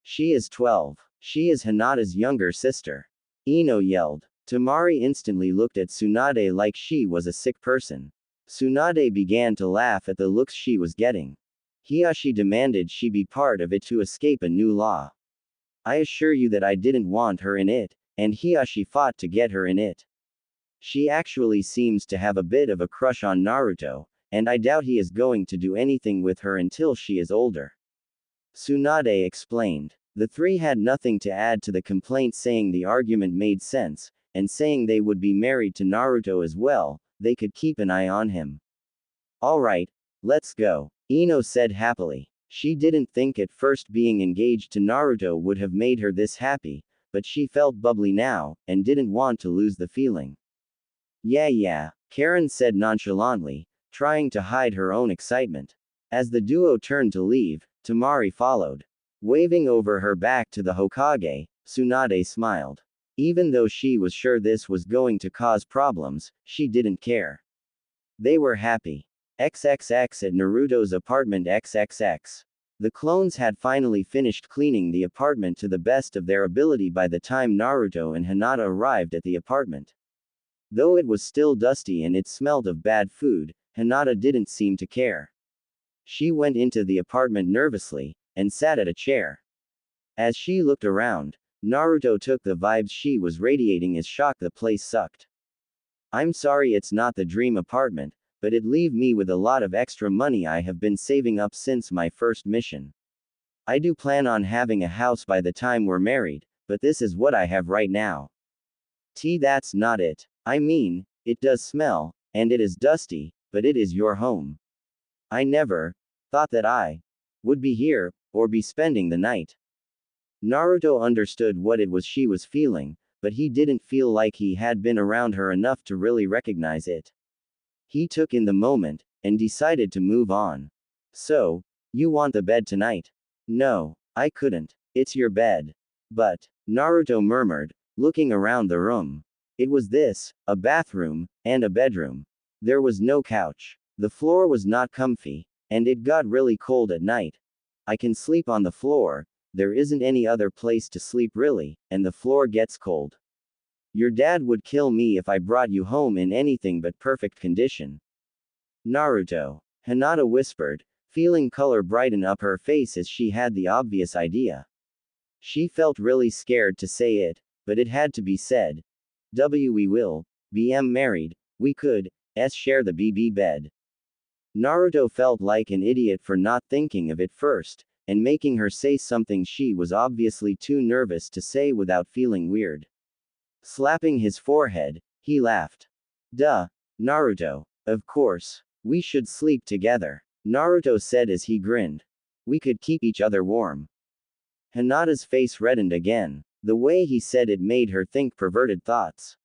She is 12. She is Hinata's younger sister. Ino yelled. Tamari instantly looked at Tsunade like she was a sick person. Tsunade began to laugh at the looks she was getting. Hiashi demanded she be part of it to escape a new law. I assure you that I didn't want her in it, and Hiashi fought to get her in it. She actually seems to have a bit of a crush on Naruto, and I doubt he is going to do anything with her until she is older. Tsunade explained. The 3 had nothing to add to the complaint, saying the argument made sense, and saying they would be married to Naruto as well, they could keep an eye on him. Alright, let's go. Ino said happily. She didn't think at first being engaged to Naruto would have made her this happy, but she felt bubbly now, and didn't want to lose the feeling. Yeah, Karen said nonchalantly, trying to hide her own excitement. As the duo turned to leave, Tamari followed. Waving over her back to the Hokage, Tsunade smiled. Even though she was sure this was going to cause problems, she didn't care. They were happy. XXX at Naruto's apartment XXX. The clones had finally finished cleaning the apartment to the best of their ability by the time Naruto and Hinata arrived at the apartment. Though it was still dusty and it smelled of bad food, Hinata didn't seem to care. She went into the apartment nervously, and sat at a chair. As she looked around, Naruto took the vibes she was radiating as shock the place sucked. I'm sorry it's not the dream apartment, but it leave me with a lot of extra money I have been saving up since my first mission. I do plan on having a house by the time we're married, but this is what I have right now. That's not it. I mean, it does smell, and it is dusty, but it is your home. I never thought that I would be here, or be spending the night. Naruto understood what it was she was feeling, but he didn't feel like he had been around her enough to really recognize it. He took in the moment, and decided to move on. So, you want the bed tonight? No, I couldn't. It's your bed. But, Naruto murmured, looking around the room. It was this, a bathroom, and a bedroom. There was no couch. The floor was not comfy, and it got really cold at night. I can sleep on the floor, there isn't any other place to sleep really, and the floor gets cold. Your dad would kill me if I brought you home in anything but perfect condition. Naruto. Hinata whispered, feeling color brighten up her face as she had the obvious idea. She felt really scared to say it, but it had to be said. We will, married, we could, share the BB bed. Naruto felt like an idiot for not thinking of it first, and making her say something she was obviously too nervous to say without feeling weird. Slapping his forehead, he laughed. Duh, Naruto. Of course. We should sleep together, Naruto said as he grinned. We could keep each other warm. Hinata's face reddened again. The way he said it made her think perverted thoughts.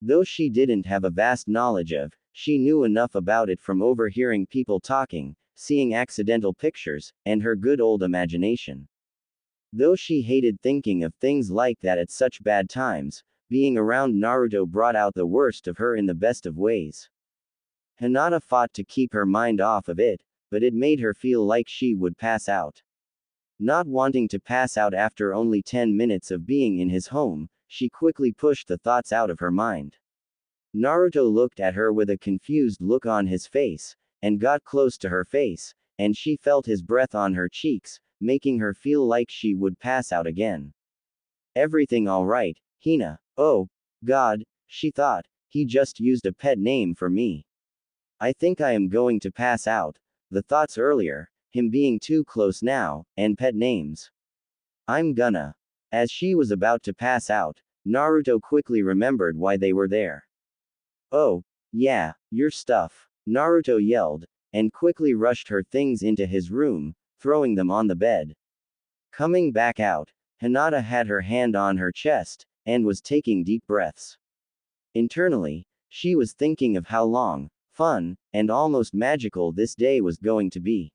Though she didn't have a vast knowledge of, she knew enough about it from overhearing people talking, seeing accidental pictures, and her good old imagination. Though she hated thinking of things like that at such bad times, being around Naruto brought out the worst of her in the best of ways. Hinata fought to keep her mind off of it, but it made her feel like she would pass out. Not wanting to pass out after only 10 minutes of being in his home, she quickly pushed the thoughts out of her mind. Naruto looked at her with a confused look on his face, and got close to her face, and she felt his breath on her cheeks, making her feel like she would pass out again. Everything alright, Hina? Oh, God, she thought, he just used a pet name for me. I think I am going to pass out. The thoughts earlier, him being too close now, and pet names. I'm gonna. As she was about to pass out, Naruto quickly remembered why they were there. Oh, yeah, your stuff, Naruto yelled, and quickly rushed her things into his room, throwing them on the bed. Coming back out, Hinata had her hand on her chest, and was taking deep breaths. Internally, she was thinking of how long, fun, and almost magical this day was going to be.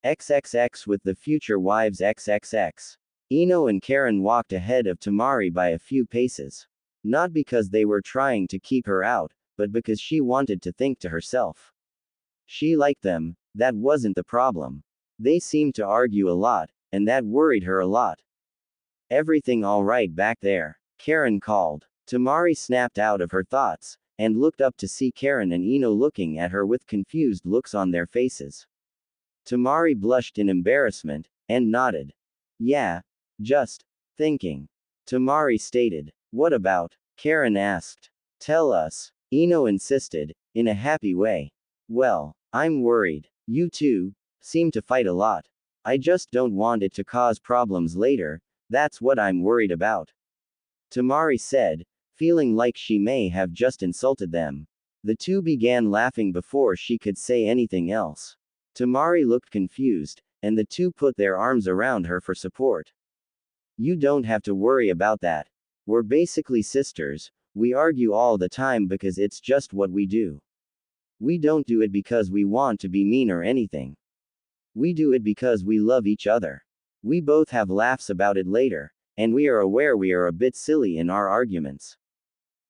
XXX with the future wives XXX. Ino and Karen walked ahead of Tamari by a few paces. Not because they were trying to keep her out, but because she wanted to think to herself. She liked them, that wasn't the problem. They seemed to argue a lot, and that worried her a lot. Everything alright back there? Karen called. Tamari snapped out of her thoughts, and looked up to see Karen and Ino looking at her with confused looks on their faces. Tamari blushed in embarrassment, and nodded. Yeah. Just thinking. Tamari stated. What about? Karen asked. Tell us. Ino insisted, in a happy way. Well, I'm worried. You two seem to fight a lot. I just don't want it to cause problems later, that's what I'm worried about. Tamari said, feeling like she may have just insulted them. The two began laughing before she could say anything else. Tamari looked confused, and the two put their arms around her for support. You don't have to worry about that. We're basically sisters, we argue all the time because it's just what we do. We don't do it because we want to be mean or anything. We do it because we love each other. We both have laughs about it later, and we are aware we are a bit silly in our arguments.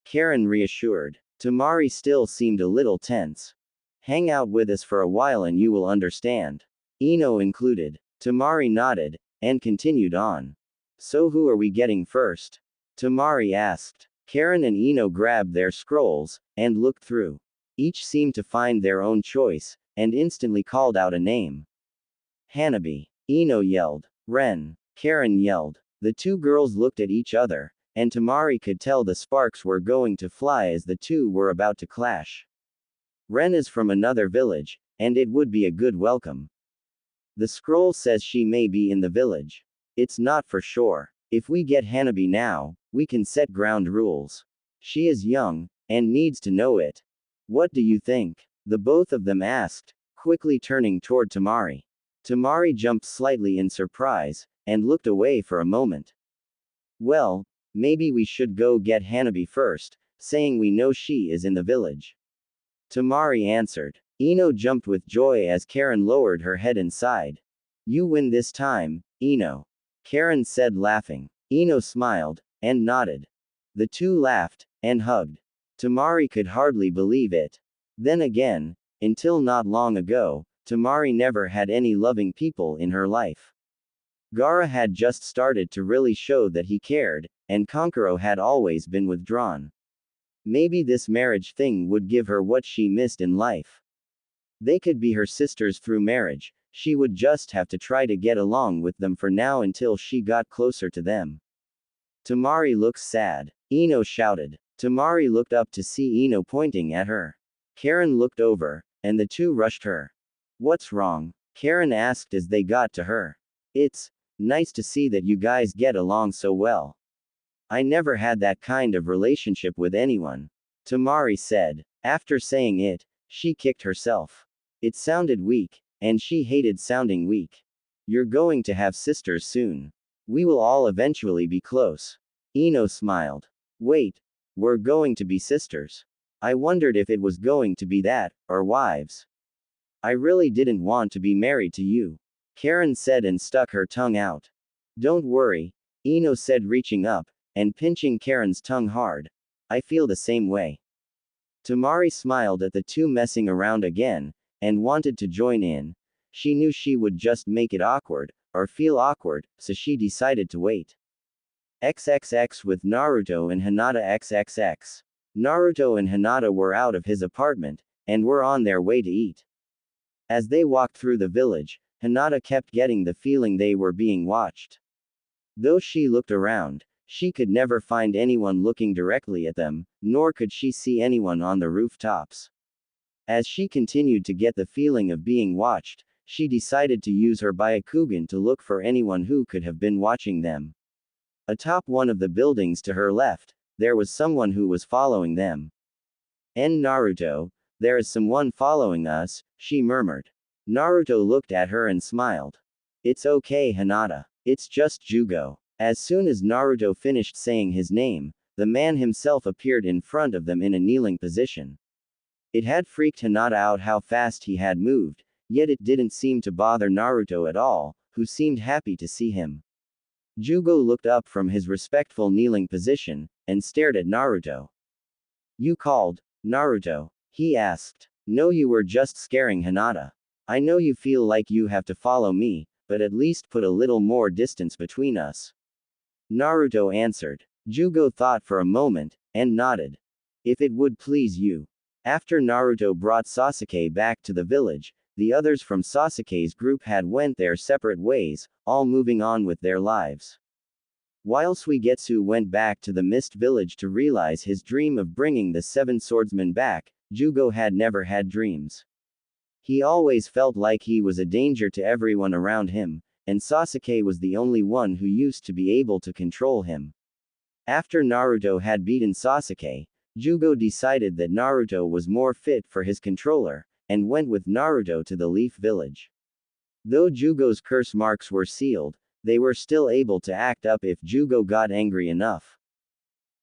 Karen reassured. Tamari still seemed a little tense. Hang out with us for a while and you will understand. Ino included. Tamari nodded, and continued on. So who are we getting first? Tamari asked. Karen and Ino grabbed their scrolls, and looked through. Each seemed to find their own choice, and instantly called out a name. Hanabi. Ino yelled. Ren. Karen yelled. The two girls looked at each other, and Tamari could tell the sparks were going to fly as the two were about to clash. Ren is from another village, and it would be a good welcome. The scroll says she may be in the village. It's not for sure. If we get Hanabi now, we can set ground rules. She is young, and needs to know it. What do you think? The both of them asked, quickly turning toward Tamari. Tamari jumped slightly in surprise, and looked away for a moment. Well, maybe we should go get Hanabi first, saying we know she is in the village. Temari answered. Ino jumped with joy as Karen lowered her head and sighed. You win this time, Ino. Karen said laughing. Ino smiled, and nodded. The two laughed, and hugged. Temari could hardly believe it. Then again, until not long ago, Temari never had any loving people in her life. Gaara had just started to really show that he cared, and Kankuro had always been withdrawn. Maybe this marriage thing would give her what she missed in life. They could be her sisters through marriage, she would just have to try to get along with them for now until she got closer to them. Temari looks sad. Ino shouted. Temari looked up to see Ino pointing at her. Karen looked over, and the two rushed her. What's wrong? Karen asked as they got to her. It's nice to see that you guys get along so well. I never had that kind of relationship with anyone. Temari said. After saying it, she kicked herself. It sounded weak, and she hated sounding weak. You're going to have sisters soon. We will all eventually be close. Ino smiled. Wait, we're going to be sisters. I wondered if it was going to be that, or wives. I really didn't want to be married to you. Karen said and stuck her tongue out. Don't worry, Ino said reaching up, and pinching Karen's tongue hard. I feel the same way. Temari smiled at the two messing around again, and wanted to join in. She knew she would just make it awkward, or feel awkward, so she decided to wait. XXX with Naruto and Hinata XXX. Naruto and Hinata were out of his apartment, and were on their way to eat. As they walked through the village, Hinata kept getting the feeling they were being watched. Though she looked around, she could never find anyone looking directly at them, nor could she see anyone on the rooftops. As she continued to get the feeling of being watched, she decided to use her Byakugan to look for anyone who could have been watching them. Atop one of the buildings to her left, there was someone who was following them. Naruto, there is someone following us, she murmured. Naruto looked at her and smiled. It's okay, Hinata. It's just Jugo. As soon as Naruto finished saying his name, the man himself appeared in front of them in a kneeling position. It had freaked Hinata out how fast he had moved, yet it didn't seem to bother Naruto at all, who seemed happy to see him. Jugo looked up from his respectful kneeling position, and stared at Naruto. You called, Naruto? He asked. No, you were just scaring Hinata. I know you feel like you have to follow me, but at least put a little more distance between us. Naruto answered. Jugo thought for a moment, and nodded. If it would please you. After Naruto brought Sasuke back to the village, the others from Sasuke's group had went their separate ways, all moving on with their lives. While Suigetsu went back to the Mist Village to realize his dream of bringing the Seven Swordsmen back, Jugo had never had dreams. He always felt like he was a danger to everyone around him, and Sasuke was the only one who used to be able to control him. After Naruto had beaten Sasuke, Jugo decided that Naruto was more fit for his controller, and went with Naruto to the Leaf Village. Though Jugo's curse marks were sealed, they were still able to act up if Jugo got angry enough.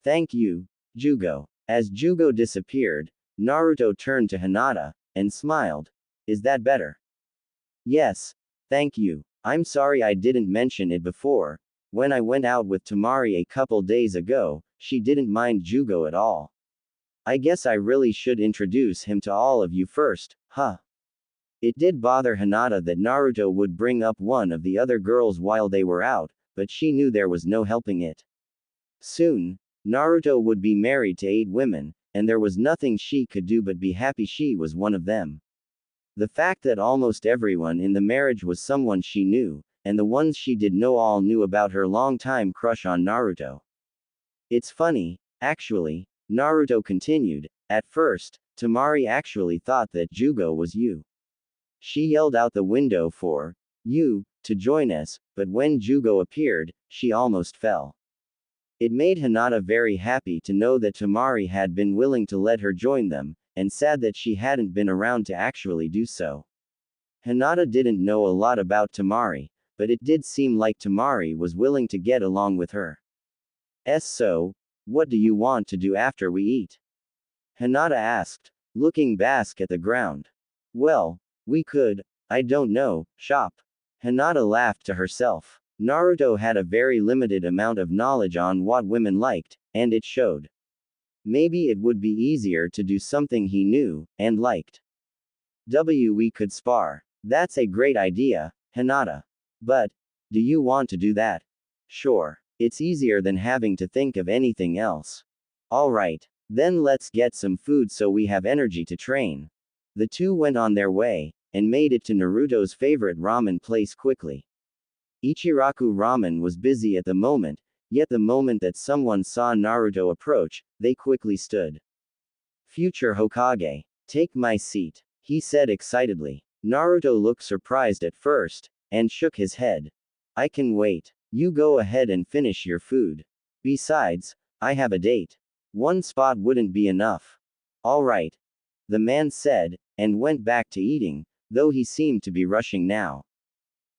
Thank you, Jugo. As Jugo disappeared, Naruto turned to Hinata, and smiled. Is that better? Yes, thank you. I'm sorry I didn't mention it before. When I went out with Temari a couple days ago, she didn't mind Jugo at all. I guess I really should introduce him to all of you first, huh? It did bother Hinata that Naruto would bring up one of the other girls while they were out, but she knew there was no helping it. Soon, Naruto would be married to 8 women, and there was nothing she could do but be happy she was one of them. The fact that almost everyone in the marriage was someone she knew, and the ones she did know all knew about her long-time crush on Naruto. It's funny, actually, Naruto continued. At first, Temari actually thought that Jugo was you. She yelled out the window for you to join us, but when Jugo appeared, she almost fell. It made Hinata very happy to know that Temari had been willing to let her join them, and sad that she hadn't been around to actually do so. Hinata didn't know a lot about Temari, but it did seem like Tamari was willing to get along with her. So, what do you want to do after we eat? Hinata asked, looking back at the ground. Well, we could, I don't know, shop. Hinata laughed to herself. Naruto had a very limited amount of knowledge on what women liked, and it showed. Maybe it would be easier to do something he knew and liked. We could spar. That's a great idea, Hinata. But, do you want to do that? Sure. It's easier than having to think of anything else. Alright, then let's get some food so we have energy to train. The two went on their way, and made it to Naruto's favorite ramen place quickly. Ichiraku Ramen was busy at the moment, yet the moment that someone saw Naruto approach, they quickly stood. Future Hokage, take my seat, he said excitedly. Naruto looked surprised at first, and shook his head. I can wait. You go ahead and finish your food. Besides, I have a date. One spot wouldn't be enough. Alright. The man said, and went back to eating, though he seemed to be rushing now.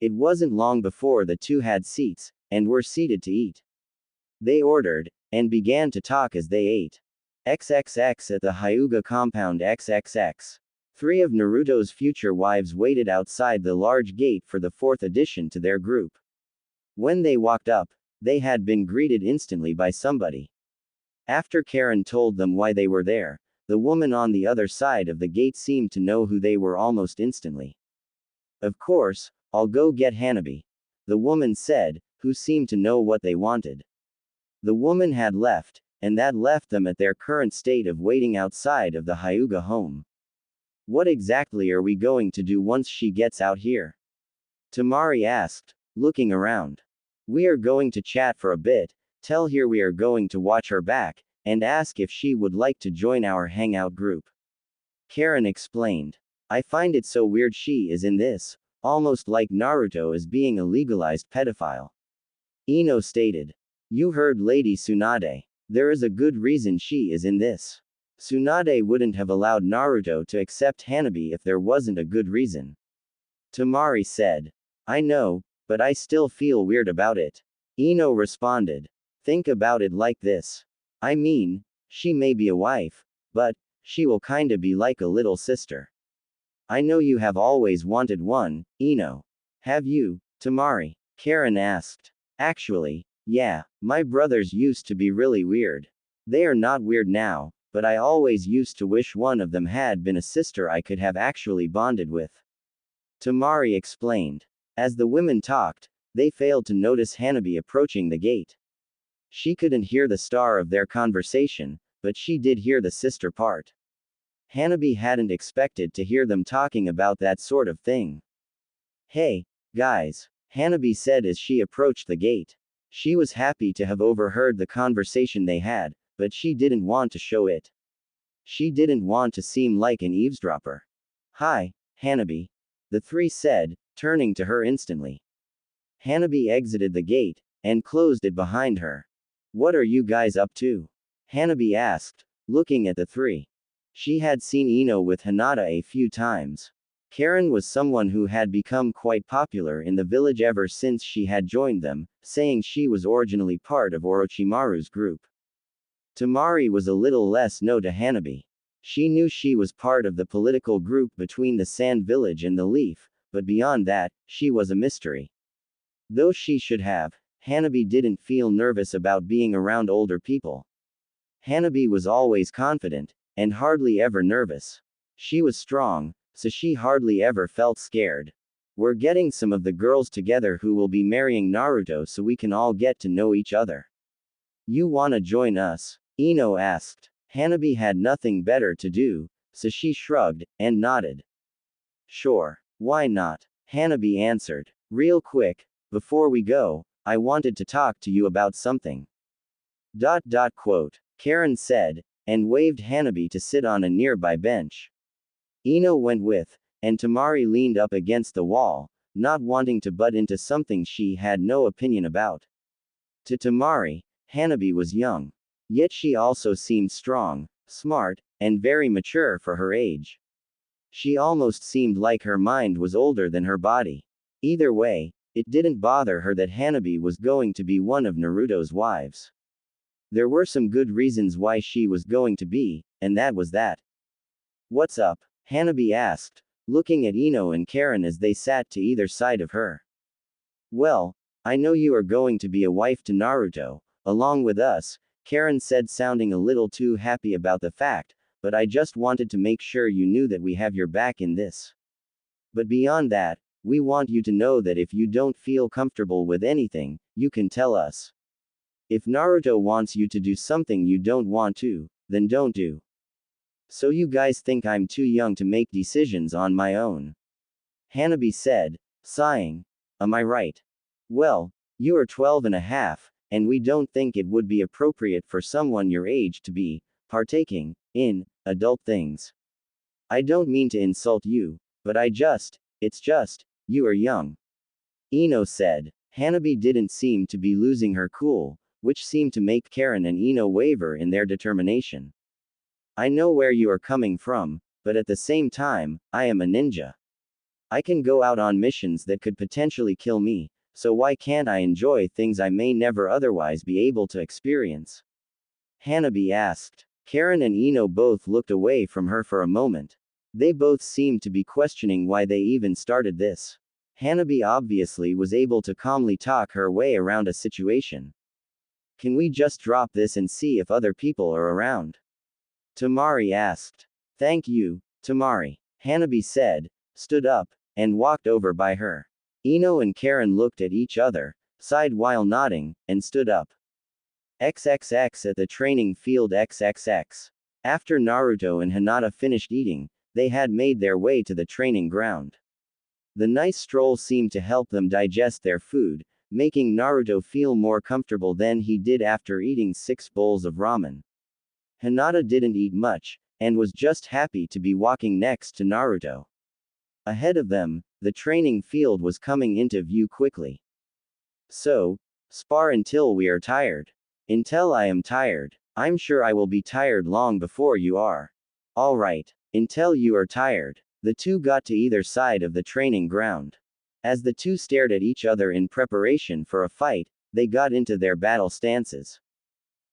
It wasn't long before the two had seats, and were seated to eat. They ordered, and began to talk as they ate. XXX at the Hyuga compound XXX. 3 of Naruto's future wives waited outside the large gate for the 4th addition to their group. When they walked up, they had been greeted instantly by somebody. After Karen told them why they were there, the woman on the other side of the gate seemed to know who they were almost instantly. Of course, I'll go get Hanabi, the woman said, who seemed to know what they wanted. The woman had left, and that left them at their current state of waiting outside of the Hyuga home. What exactly are we going to do once she gets out here? Tamari asked, looking around. We are going to chat for a bit, tell her we are going to watch her back, and ask if she would like to join our hangout group. Karen explained. I find it so weird she is in this, almost like Naruto is being a legalized pedophile. Ino stated. You heard Lady Tsunade. There is a good reason she is in this. Tsunade wouldn't have allowed Naruto to accept Hanabi if there wasn't a good reason. Tamari said. I know, but I still feel weird about it. Ino responded. Think about it like this. I mean, she may be a wife, but she will kinda be like a little sister. I know you have always wanted one, Ino. Have you, Tamari? Karen asked. Actually, yeah, my brothers used to be really weird. They are not weird now, but I always used to wish one of them had been a sister I could have actually bonded with. Tamari explained. As the women talked, they failed to notice Hanabi approaching the gate. She couldn't hear the star of their conversation, but she did hear the sister part. Hanabi hadn't expected to hear them talking about that sort of thing. Hey, guys, Hanabi said as she approached the gate. She was happy to have overheard the conversation they had, but she didn't want to show it. She didn't want to seem like an eavesdropper. Hi, Hanabi. The 3 said, turning to her instantly. Hanabi exited the gate, and closed it behind her. What are you guys up to? Hanabi asked, looking at the 3. She had seen Ino with Hinata a few times. Karen was someone who had become quite popular in the village ever since she had joined them, saying she was originally part of Orochimaru's group. Tamari was a little less known to Hanabi. She knew she was part of the political group between the Sand Village and the Leaf, but beyond that, she was a mystery. Though she should have, Hanabi didn't feel nervous about being around older people. Hanabi was always confident, and hardly ever nervous. She was strong, so she hardly ever felt scared. We're getting some of the girls together who will be marrying Naruto so we can all get to know each other. You wanna join us? Ino asked. Hanabi had nothing better to do, so she shrugged, and nodded. Sure, why not? Hanabi answered. Real quick, before we go, I wanted to talk to you about something. Quote. Karen said, and waved Hanabi to sit on a nearby bench. Ino went with, and Tamari leaned up against the wall, not wanting to butt into something she had no opinion about. To Tamari, Hanabi was young. Yet she also seemed strong, smart, and very mature for her age. She almost seemed like her mind was older than her body. Either way, It didn't bother her that Hanabi was going to be one of Naruto's wives. There were some good reasons why she was going to be, and that was that. What's up? Hanabi asked, looking at Ino and Karen as they sat to either side of her. Well, I know you are going to be a wife to Naruto, along with us, Karen said, sounding a little too happy about the fact, but I just wanted to make sure you knew that we have your back in this. But beyond that, we want you to know that if you don't feel comfortable with anything, you can tell us. If Naruto wants you to do something you don't want to, then don't do. So you guys think I'm too young to make decisions on my own? Hanabi said, sighing. Am I right? Well, you are 12 and a half, and we don't think it would be appropriate for someone your age to be partaking in adult things. I don't mean to insult you, but it's just, you are young. Ino said. Hanabi didn't seem to be losing her cool, which seemed to make Karen and Ino waver in their determination. I know where you are coming from, but at the same time, I am a ninja. I can go out on missions that could potentially kill me, so why can't I enjoy things I may never otherwise be able to experience? Hanabi asked. Karen and Ino both looked away from her for a moment. They both seemed to be questioning why they even started this. Hanabi obviously was able to calmly talk her way around a situation. Can we just drop this and see if other people are around? Tamari asked. Thank you, Tamari. Hanabi said, stood up, and walked over by her. Ino and Karen looked at each other, sighed while nodding, and stood up. XXX at the training field XXX. After Naruto and Hinata finished eating, they had made their way to the training ground. The nice stroll seemed to help them digest their food, making Naruto feel more comfortable than he did after eating 6 bowls of ramen. Hinata didn't eat much, and was just happy to be walking next to Naruto. Ahead of them, the training field was coming into view quickly. So, spar until we are tired. Until I am tired. I'm sure I will be tired long before you are. Alright, until you are tired. The two got to either side of the training ground. As the two stared at each other in preparation for a fight, they got into their battle stances.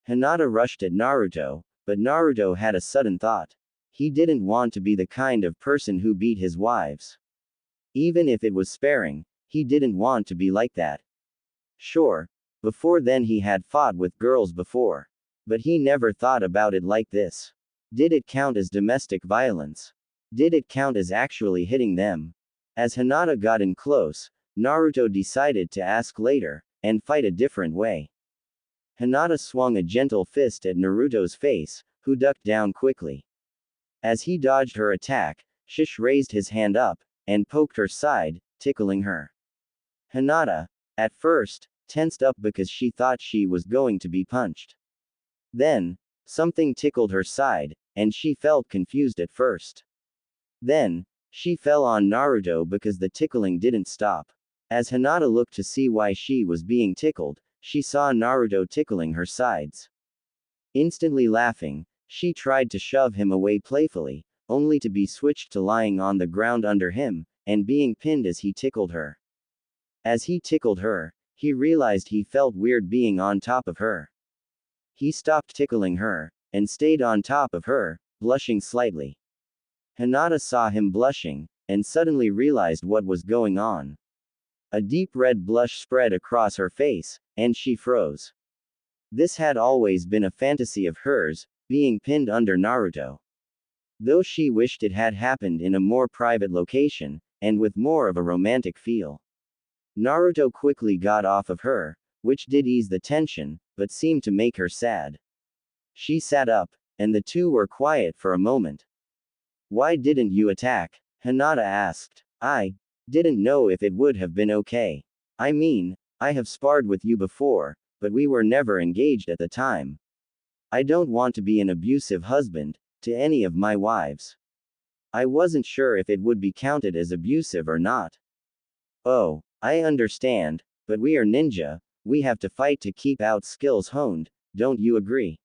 Hinata rushed at Naruto, but Naruto had a sudden thought. He didn't want to be the kind of person who beat his wives. Even if it was sparing, he didn't want to be like that. Sure, before then he had fought with girls before. But he never thought about it like this. Did it count as domestic violence? Did it count as actually hitting them? As Hinata got in close, Naruto decided to ask later, and fight a different way. Hinata swung a gentle fist at Naruto's face, who ducked down quickly. As he dodged her attack, Shish raised his hand up, and poked her side, tickling her. Hinata, at first, tensed up because she thought she was going to be punched. Then, something tickled her side, and she felt confused at first. Then, she fell on Naruto because the tickling didn't stop. As Hinata looked to see why she was being tickled, she saw Naruto tickling her sides. Instantly laughing, she tried to shove him away playfully, only to be switched to lying on the ground under him, and being pinned as he tickled her. As he tickled her, he realized he felt weird being on top of her. He stopped tickling her, and stayed on top of her, blushing slightly. Hinata saw him blushing, and suddenly realized what was going on. A deep red blush spread across her face, and she froze. This had always been a fantasy of hers, being pinned under Naruto. Though she wished it had happened in a more private location, and with more of a romantic feel. Naruto quickly got off of her, which did ease the tension, but seemed to make her sad. She sat up, and the two were quiet for a moment. Why didn't you attack? Hinata asked. I didn't know if it would have been okay. I mean, I have sparred with you before, but we were never engaged at the time. I don't want to be an abusive husband to any of my wives. I wasn't sure if it would be counted as abusive or not. Oh, I understand, but we are ninja, we have to fight to keep our skills honed, don't you agree?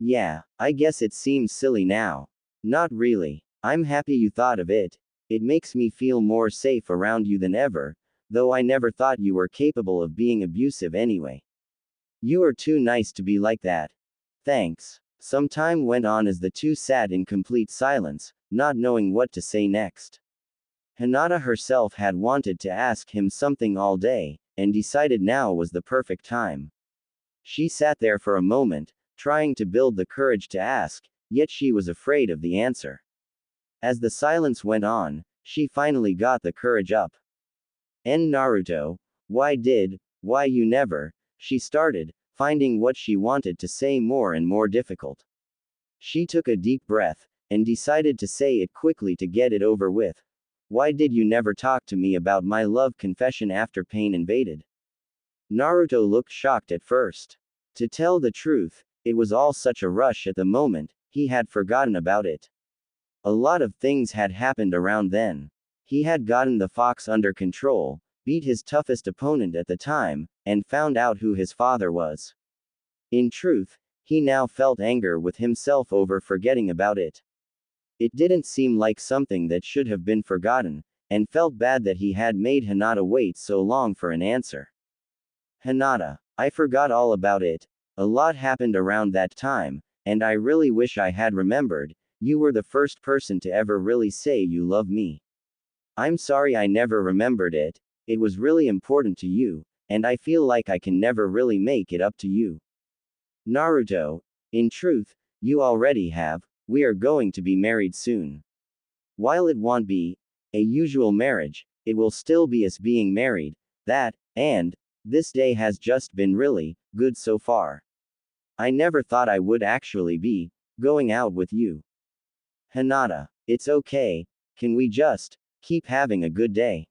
Yeah, I guess it seems silly now. Not really. I'm happy you thought of it. It makes me feel more safe around you than ever, though I never thought you were capable of being abusive anyway. You are too nice to be like that. Thanks. Some time went on as the two sat in complete silence, not knowing what to say next. Hinata herself had wanted to ask him something all day, and decided now was the perfect time. She sat there for a moment, trying to build the courage to ask, yet she was afraid of the answer. As the silence went on, she finally got the courage up. Naruto, why you never, she started, finding what she wanted to say more and more difficult. She took a deep breath, and decided to say it quickly to get it over with. Why did you never talk to me about my love confession after pain invaded? Naruto looked shocked at first. To tell the truth, it was all such a rush at the moment, he had forgotten about it. A lot of things had happened around then. He had gotten the fox under control, beat his toughest opponent at the time, and found out who his father was. In truth, he now felt anger with himself over forgetting about it. It didn't seem like something that should have been forgotten, and felt bad that he had made Hinata wait so long for an answer. Hinata, I forgot all about it. A lot happened around that time, and I really wish I had remembered. You were the first person to ever really say you love me. I'm sorry I never remembered it. It was really important to you, and I feel like I can never really make it up to you. Naruto, in truth, you already have. We are going to be married soon. While it won't be a usual marriage, it will still be us being married. And this day has just been really good so far. I never thought I would actually be going out with you. Hinata, it's okay. Can we just keep having a good day?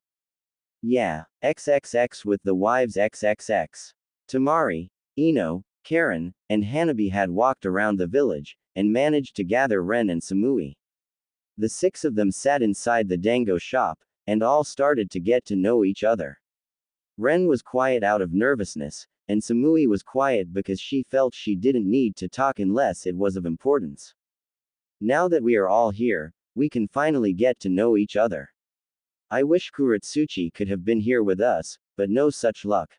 Yeah, XXX with the wives XXX. Tamari, Ino, Karen, and Hanabi had walked around the village, and managed to gather Ren and Samui. The six of them sat inside the dango shop, and all started to get to know each other. Ren was quiet out of nervousness, and Samui was quiet because she felt she didn't need to talk unless it was of importance. Now that we are all here, we can finally get to know each other. I wish Kuratsuchi could have been here with us, but no such luck.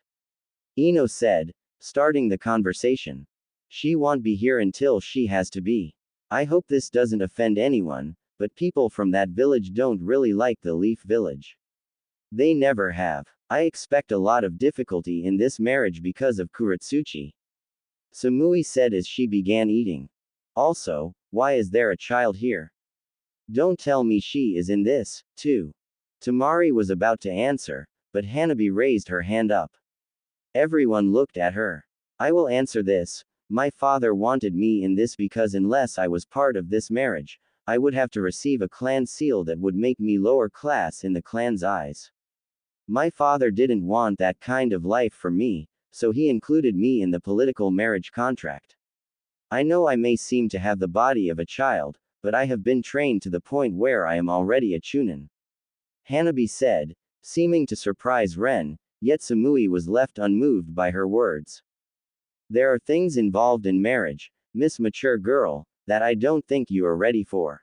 Ino said, starting the conversation. She won't be here until she has to be. I hope this doesn't offend anyone, but people from that village don't really like the Leaf Village. They never have. I expect a lot of difficulty in this marriage because of Kuratsuchi. Samui said as she began eating. Also, why is there a child here? Don't tell me she is in this, too. Tamari was about to answer, but Hanabi raised her hand up. Everyone looked at her. I will answer this. My father wanted me in this because unless I was part of this marriage, I would have to receive a clan seal that would make me lower class in the clan's eyes. My father didn't want that kind of life for me, so he included me in the political marriage contract. I know I may seem to have the body of a child, but I have been trained to the point where I am already a chunin. Hanabi said, seeming to surprise Ren, yet Samui was left unmoved by her words. There are things involved in marriage, Miss Mature Girl, that I don't think you are ready for.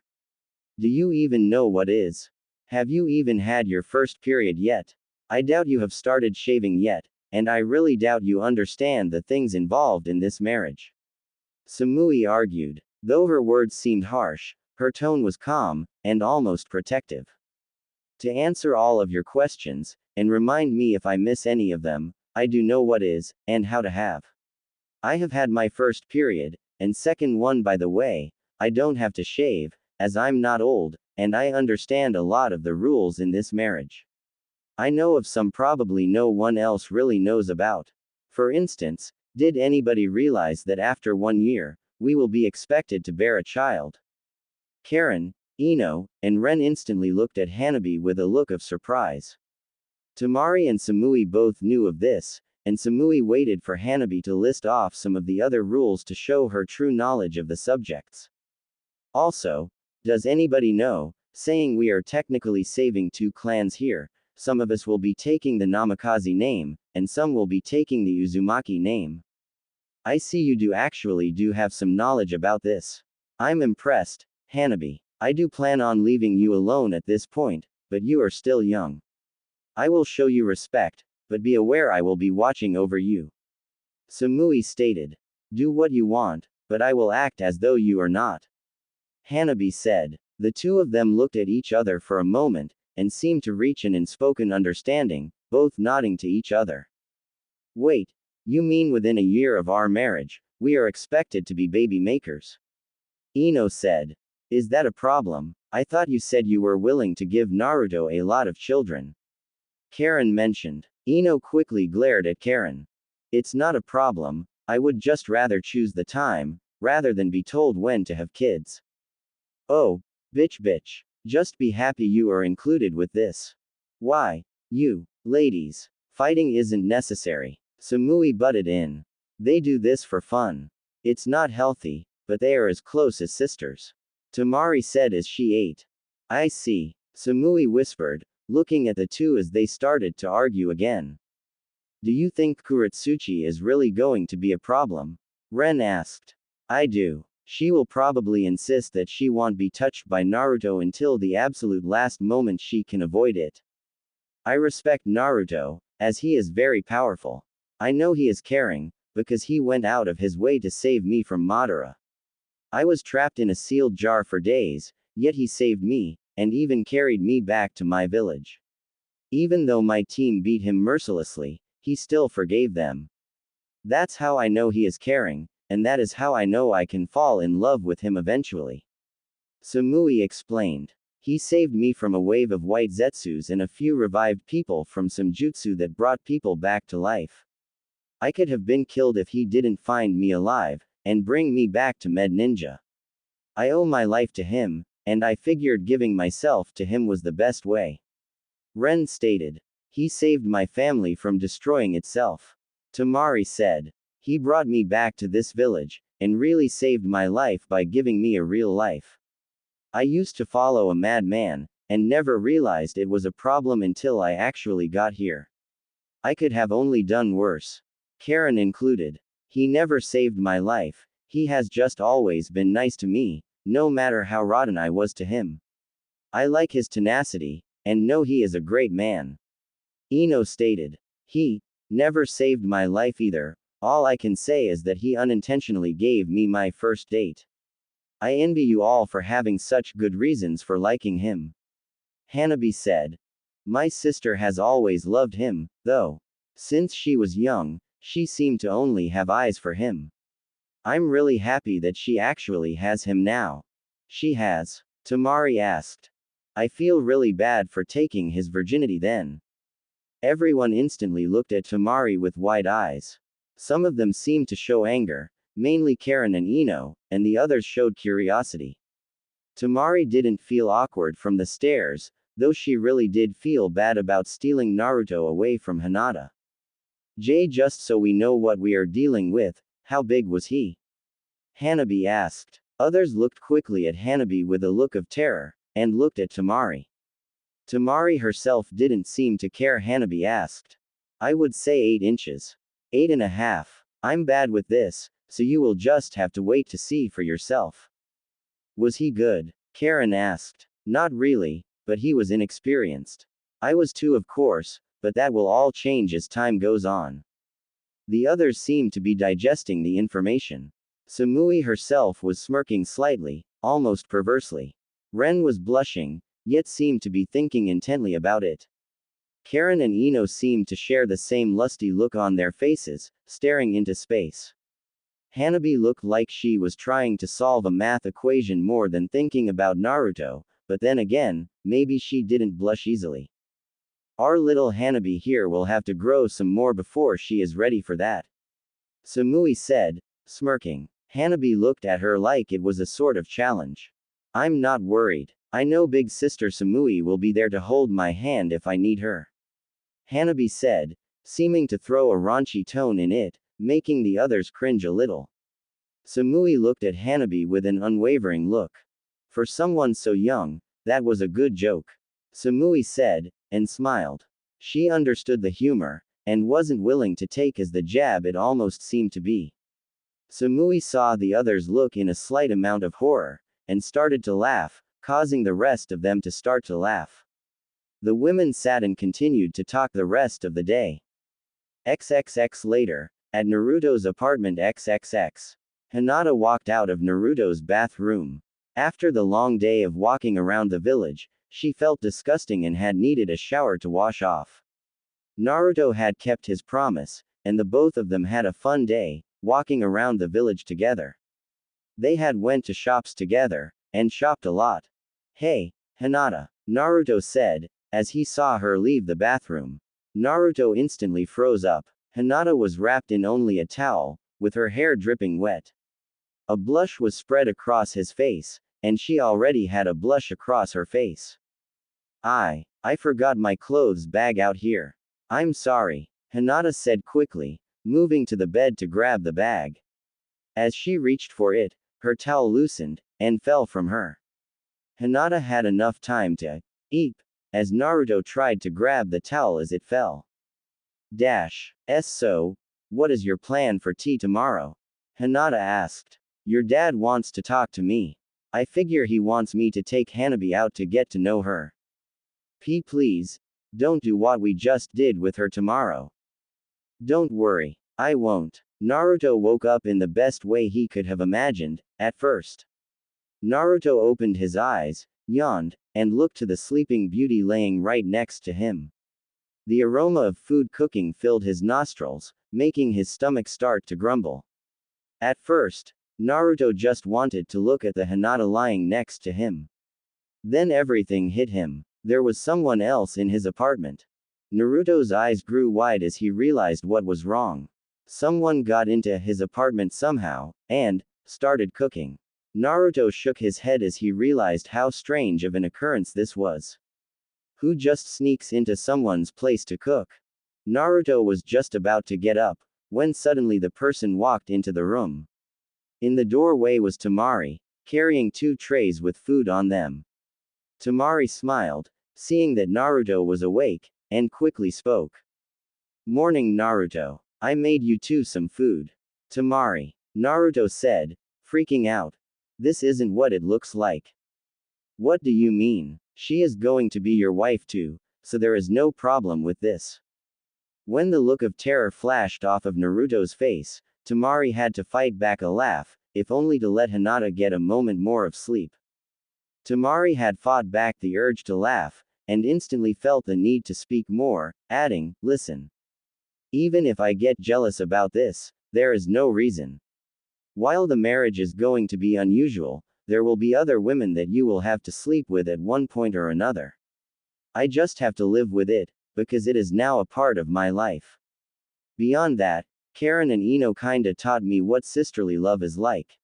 Do you even know what is? Have you even had your first period yet? I doubt you have started shaving yet, and I really doubt you understand the things involved in this marriage. Samui argued. Though her words seemed harsh, her tone was calm, and almost protective. To answer all of your questions, and remind me if I miss any of them, I do know what is, and how to have. I have had my first period, and second one by the way. I don't have to shave, as I'm not old, and I understand a lot of the rules in this marriage. I know of some probably no one else really knows about. For instance, did anybody realize that after 1 year, we will be expected to bear a child? Karen, Ino, and Ren instantly looked at Hanabi with a look of surprise. Tamari and Samui both knew of this, and Samui waited for Hanabi to list off some of the other rules to show her true knowledge of the subjects. Also, does anybody know, saying we are technically saving 2 clans here, some of us will be taking the Namikaze name, and some will be taking the Uzumaki name. I see you do have some knowledge about this. I'm impressed, Hanabi. I do plan on leaving you alone at this point, but you are still young. I will show you respect, but be aware I will be watching over you. Samui stated. Do what you want, but I will act as though you are not. Hanabi said. The two of them looked at each other for a moment, and seemed to reach an unspoken understanding, both nodding to each other. Wait, you mean within a year of our marriage, we are expected to be baby makers? Ino said. Is that a problem? I thought you said you were willing to give Naruto a lot of children. Karen mentioned. Ino quickly glared at Karen. It's not a problem, I would just rather choose the time, rather than be told when to have kids. Oh, bitch. Just be happy you are included with this. Why? You, ladies. Fighting isn't necessary. Samui butted in. They do this for fun. It's not healthy, but they are as close as sisters. Tamari said as she ate. I see. Samui whispered, looking at the two as they started to argue again. Do you think Kuretsuchi is really going to be a problem? Ren asked. I do. She will probably insist that she won't be touched by Naruto until the absolute last moment she can avoid it. I respect Naruto, as he is very powerful. I know he is caring, because he went out of his way to save me from Madara. I was trapped in a sealed jar for days, yet he saved me, and even carried me back to my village. Even though my team beat him mercilessly, he still forgave them. That's how I know he is caring, and that is how I know I can fall in love with him eventually. Samui explained. He saved me from a wave of white zetsus and a few revived people from some jutsu that brought people back to life. I could have been killed if he didn't find me alive, and bring me back to Med Ninja. I owe my life to him, and I figured giving myself to him was the best way. Ren stated. He saved my family from destroying itself. Tamari said. He brought me back to this village, and really saved my life by giving me a real life. I used to follow a madman, and never realized it was a problem until I actually got here. I could have only done worse. Karen included. He never saved my life, he has just always been nice to me, no matter how rotten I was to him. I like his tenacity, and know he is a great man. Ino stated. He never saved my life either, all I can say is that he unintentionally gave me my first date. I envy you all for having such good reasons for liking him. Hanabi said. My sister has always loved him, though. Since she was young, she seemed to only have eyes for him. I'm really happy that she actually has him now. She has. Tamari asked. I feel really bad for taking his virginity then. Everyone instantly looked at Tamari with wide eyes. Some of them seemed to show anger, mainly Karen and Ino, and the others showed curiosity. Tamari didn't feel awkward from the stares, though she really did feel bad about stealing Naruto away from Hinata. Just so we know what we are dealing with, how big was he? Hanabi asked. Others looked quickly at Hanabi with a look of terror, and looked at Tamari. Tamari herself didn't seem to care. Hanabi asked. I would say 8 inches. 8.5. I'm bad with this, so you will just have to wait to see for yourself. Was he good? Karen asked. Not really, but he was inexperienced. I was too, of course, but that will all change as time goes on. The others seemed to be digesting the information. Samui herself was smirking slightly, almost perversely. Ren was blushing, yet seemed to be thinking intently about it. Karen and Ino seemed to share the same lusty look on their faces, staring into space. Hanabi looked like she was trying to solve a math equation more than thinking about Naruto, but then again, maybe she didn't blush easily. Our little Hanabi here will have to grow some more before she is ready for that. Samui said, smirking. Hanabi looked at her like it was a sort of challenge. I'm not worried. I know big sister Samui will be there to hold my hand if I need her. Hanabi said, seeming to throw a raunchy tone in it, making the others cringe a little. Samui looked at Hanabi with an unwavering look. For someone so young, that was a good joke. Samui said, and smiled. She understood the humor, and wasn't willing to take as the jab it almost seemed to be. Samui saw the others look in a slight amount of horror, and started to laugh, causing the rest of them to start to laugh. The women sat and continued to talk the rest of the day. XXX later, at Naruto's apartment XXX. Hinata walked out of Naruto's bathroom. After the long day of walking around the village, she felt disgusting and had needed a shower to wash off. Naruto had kept his promise, and the both of them had a fun day, walking around the village together. They had went to shops together, and shopped a lot. Hey, Hinata, Naruto said, as he saw her leave the bathroom. Naruto instantly froze up. Hinata was wrapped in only a towel, with her hair dripping wet. A blush was spread across his face, and she already had a blush across her face. I forgot my clothes bag out here. I'm sorry, Hinata said quickly, moving to the bed to grab the bag. As she reached for it, her towel loosened, and fell from her. Hinata had enough time to eep, as Naruto tried to grab the towel as it fell. So, what is your plan for tea tomorrow? Hinata asked. Your dad wants to talk to me. I figure he wants me to take Hanabi out to get to know her. Please, don't do what we just did with her tomorrow. Don't worry, I won't. Naruto woke up in the best way he could have imagined, at first. Naruto opened his eyes, yawned, and looked to the sleeping beauty laying right next to him. The aroma of food cooking filled his nostrils, making his stomach start to grumble. At first, Naruto just wanted to look at the Hinata lying next to him. Then everything hit him. There was someone else in his apartment. Naruto's eyes grew wide as he realized what was wrong. Someone got into his apartment somehow, and started cooking. Naruto shook his head as he realized how strange of an occurrence this was. Who just sneaks into someone's place to cook? Naruto was just about to get up, when suddenly the person walked into the room. In the doorway was Temari, carrying 2 trays with food on them. Temari smiled, seeing that Naruto was awake, and quickly spoke. Morning Naruto. I made you 2 some food. Temari. Naruto said, freaking out. This isn't what it looks like. What do you mean? She is going to be your wife too, so there is no problem with this. When the look of terror flashed off of Naruto's face, Temari had to fight back a laugh, if only to let Hinata get a moment more of sleep. Temari had fought back the urge to laugh, and instantly felt the need to speak more, adding, listen. Even if I get jealous about this, there is no reason. While the marriage is going to be unusual, there will be other women that you will have to sleep with at one point or another. I just have to live with it, because it is now a part of my life. Beyond that, Karen and Ino kinda taught me what sisterly love is like.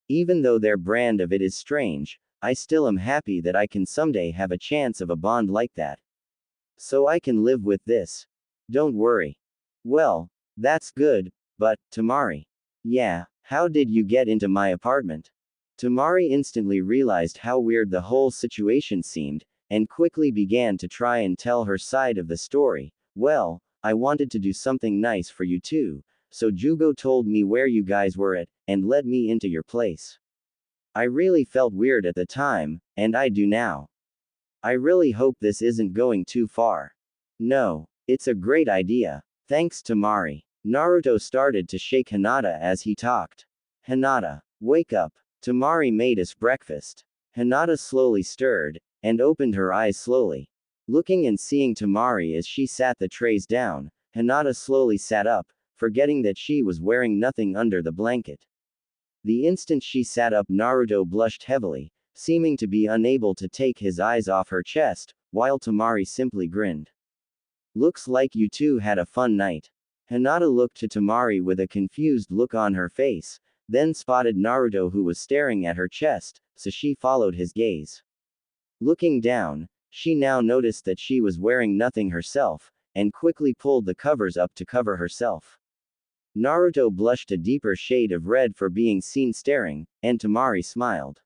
Even though their brand of it is strange, I still am happy that I can someday have a chance of a bond like that. So I can live with this. Don't worry. Well, that's good, but, Temari. Yeah, how did you get into my apartment? Temari instantly realized how weird the whole situation seemed, and quickly began to try and tell her side of the story. Well, I wanted to do something nice for you too, so Jugo told me where you guys were at, and let me into your place. I really felt weird at the time, and I do now. I really hope this isn't going too far. No, it's a great idea. Thanks Temari. Naruto started to shake Hinata as he talked. Hinata, wake up. Temari made us breakfast. Hinata slowly stirred, and opened her eyes slowly. Looking and seeing Temari as she sat the trays down, Hinata slowly sat up, forgetting that she was wearing nothing under the blanket. The instant she sat up, Naruto blushed heavily, seeming to be unable to take his eyes off her chest, while Temari simply grinned. Looks like you two had a fun night. Hinata looked to Temari with a confused look on her face, then spotted Naruto who was staring at her chest, so she followed his gaze. Looking down, she now noticed that she was wearing nothing herself, and quickly pulled the covers up to cover herself. Naruto blushed a deeper shade of red for being seen staring, and Temari smiled.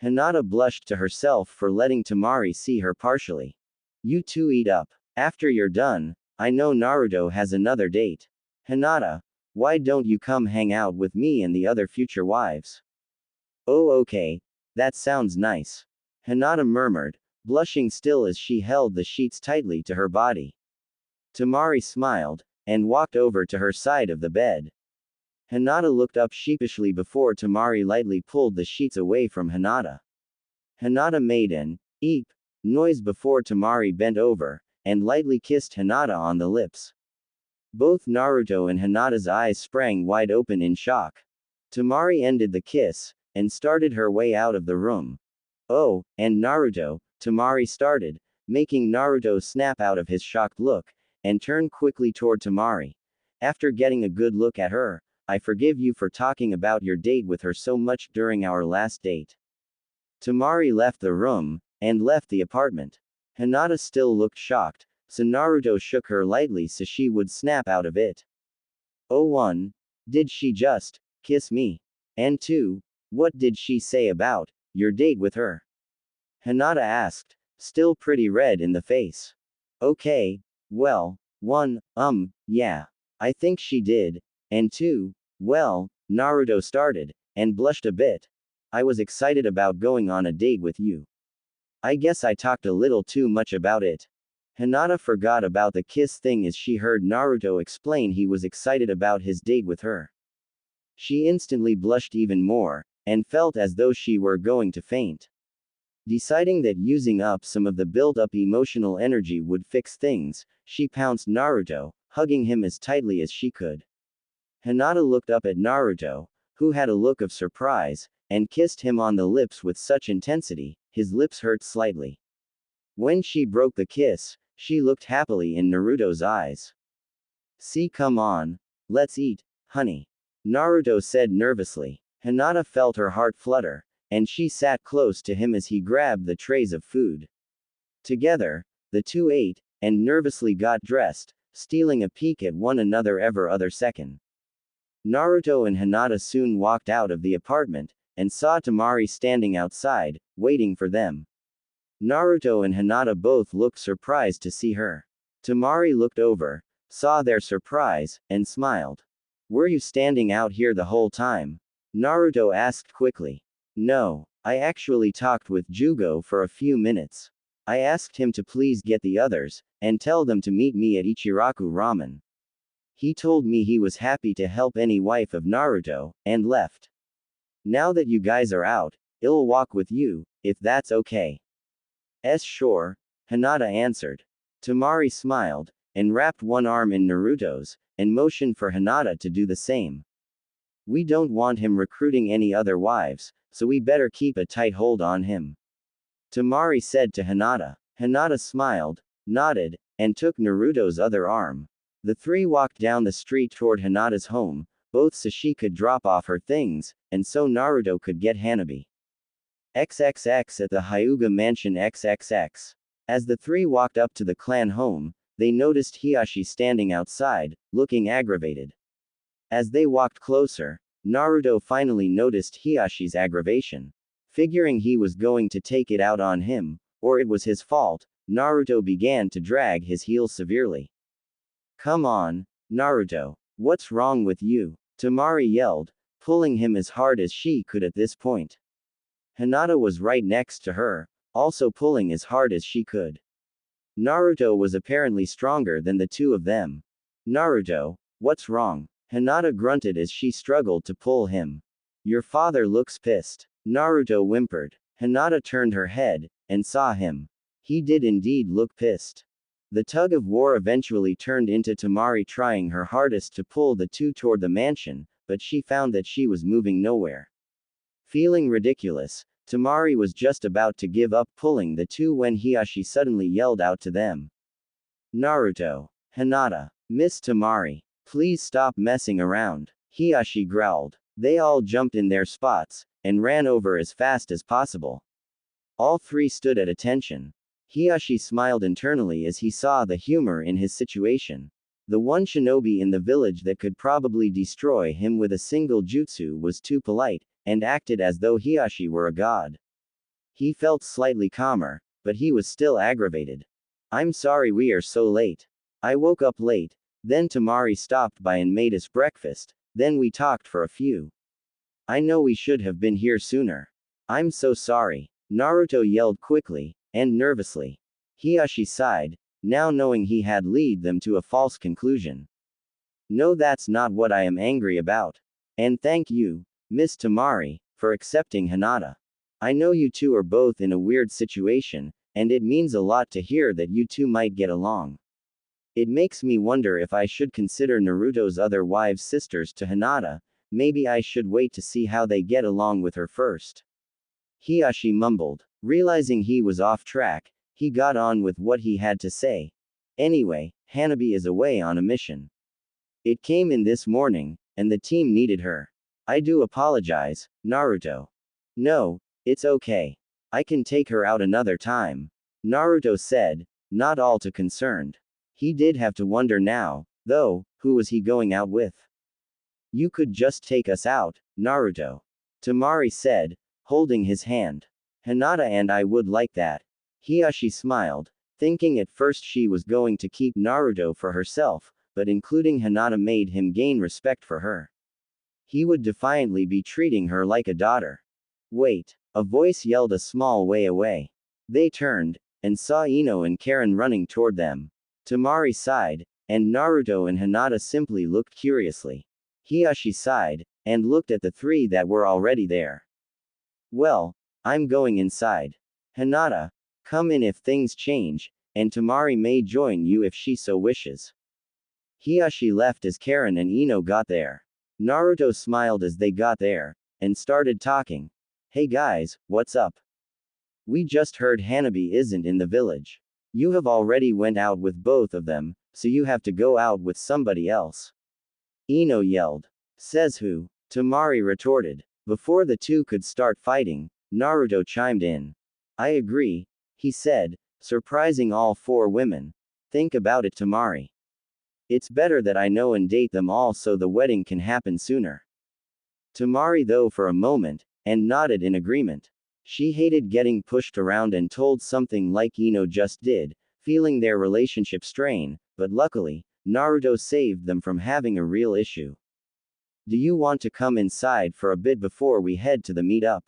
Hinata blushed to herself for letting Temari see her partially. You two eat up. After you're done, I know Naruto has another date. Hinata, why don't you come hang out with me and the other future wives? Oh okay, that sounds nice. Hinata murmured, blushing still as she held the sheets tightly to her body. Tamari smiled, and walked over to her side of the bed. Hinata looked up sheepishly before Tamari lightly pulled the sheets away from Hinata. Hinata made an eep noise before Tamari bent over, and lightly kissed Hinata on the lips. Both Naruto and Hinata's eyes sprang wide open in shock. Tamari ended the kiss, and started her way out of the room. Oh, and Naruto, Tamari started, making Naruto snap out of his shocked look, and turn quickly toward Tamari. After getting a good look at her, I forgive you for talking about your date with her so much during our last date. Tamari left the room, and left the apartment. Hinata still looked shocked, so Naruto shook her lightly so she would snap out of it. Oh 1. Did she just kiss me? And 2. What did she say about your date with her? Hinata asked, still pretty red in the face. Okay, well, 1, yeah. I think she did, and 2, well, Naruto started, and blushed a bit. I was excited about going on a date with you. I guess I talked a little too much about it. Hinata forgot about the kiss thing as she heard Naruto explain he was excited about his date with her. She instantly blushed even more, and felt as though she were going to faint. Deciding that using up some of the built-up emotional energy would fix things, she pounced Naruto, hugging him as tightly as she could. Hinata looked up at Naruto, who had a look of surprise, and kissed him on the lips with such intensity, his lips hurt slightly. When she broke the kiss, she looked happily in Naruto's eyes. See, come on. Let's eat, honey. Naruto said nervously. Hinata felt her heart flutter, and she sat close to him as he grabbed the trays of food. Together, the two ate, and nervously got dressed, stealing a peek at one another every other second. Naruto and Hinata soon walked out of the apartment, and saw Tamari standing outside, waiting for them. Naruto and Hinata both looked surprised to see her. Tamari looked over, saw their surprise, and smiled. Were you standing out here the whole time? Naruto asked quickly. No, I actually talked with Jugo for a few minutes. I asked him to please get the others, and tell them to meet me at Ichiraku Ramen. He told me he was happy to help any wife of Naruto, and left. Now that you guys are out, I'll walk with you, if that's okay. Sure, Hinata answered. Tamari smiled, and wrapped one arm in Naruto's, and motioned for Hinata to do the same. We don't want him recruiting any other wives, so we better keep a tight hold on him. Tamari said to Hinata. Hinata smiled, nodded, and took Naruto's other arm. The three walked down the street toward Hinata's home, both so she could drop off her things, and so Naruto could get Hanabi. XXX at the Hyuga Mansion XXX. As the three walked up to the clan home, they noticed Hiashi standing outside, looking aggravated. As they walked closer, Naruto finally noticed Hiashi's aggravation. Figuring he was going to take it out on him, or it was his fault, Naruto began to drag his heels severely. Come on, Naruto. What's wrong with you? Tamari yelled, pulling him as hard as she could at this point. Hinata was right next to her, also pulling as hard as she could. Naruto was apparently stronger than the two of them. Naruto, what's wrong? Hinata grunted as she struggled to pull him. Your father looks pissed. Naruto whimpered. Hinata turned her head, and saw him. He did indeed look pissed. The tug of war eventually turned into Tamari trying her hardest to pull the two toward the mansion, but she found that she was moving nowhere. Feeling ridiculous, Tamari was just about to give up pulling the two when Hiashi suddenly yelled out to them. Naruto. Hinata. Miss Tamari. Please stop messing around. Hiashi growled. They all jumped in their spots, and ran over as fast as possible. All three stood at attention. Hiashi smiled internally as he saw the humor in his situation. The one shinobi in the village that could probably destroy him with a single jutsu was too polite, and acted as though Hiashi were a god. He felt slightly calmer, but he was still aggravated. I'm sorry we are so late. I woke up late, then Tamari stopped by and made us breakfast, then we talked for a few. I know we should have been here sooner. I'm so sorry. Naruto yelled quickly, and nervously. Hiyashi sighed, now knowing he had led them to a false conclusion. No, that's not what I am angry about. And thank you, Miss Tamari, for accepting Hinata. I know you two are both in a weird situation, and it means a lot to hear that you two might get along. It makes me wonder if I should consider Naruto's other wives sisters to Hinata. Maybe I should wait to see how they get along with her first. Hiyashi mumbled. Realizing he was off track, he got on with what he had to say. Anyway, Hanabi is away on a mission. It came in this morning, and the team needed her. I do apologize, Naruto. No, it's okay. I can take her out another time, Naruto said, not all too concerned. He did have to wonder now, though, who was he going out with? You could just take us out, Naruto. Tamari said, holding his hand. Hinata and I would like that. Hiyashi smiled, thinking at first she was going to keep Naruto for herself, but including Hinata made him gain respect for her. He would defiantly be treating her like a daughter. Wait, a voice yelled a small way away. They turned, and saw Ino and Karen running toward them. Tamari sighed, and Naruto and Hinata simply looked curiously. Hiyashi sighed, and looked at the three that were already there. Well, I'm going inside. Hinata, come in if things change, and Tamari may join you if she so wishes. Hiyashi left as Karen and Ino got there. Naruto smiled as they got there, and started talking. Hey guys, what's up? We just heard Hanabi isn't in the village. You have already went out with both of them, so you have to go out with somebody else. Ino yelled. Says who? Tamari retorted. Before the two could start fighting, Naruto chimed in. I agree, he said, surprising all four women. Think about it, Tamari. It's better that I know and date them all so the wedding can happen sooner. Tamari though for a moment, and nodded in agreement. She hated getting pushed around and told something like Ino just did, feeling their relationship strain, but luckily, Naruto saved them from having a real issue. Do you want to come inside for a bit before we head to the meet-up?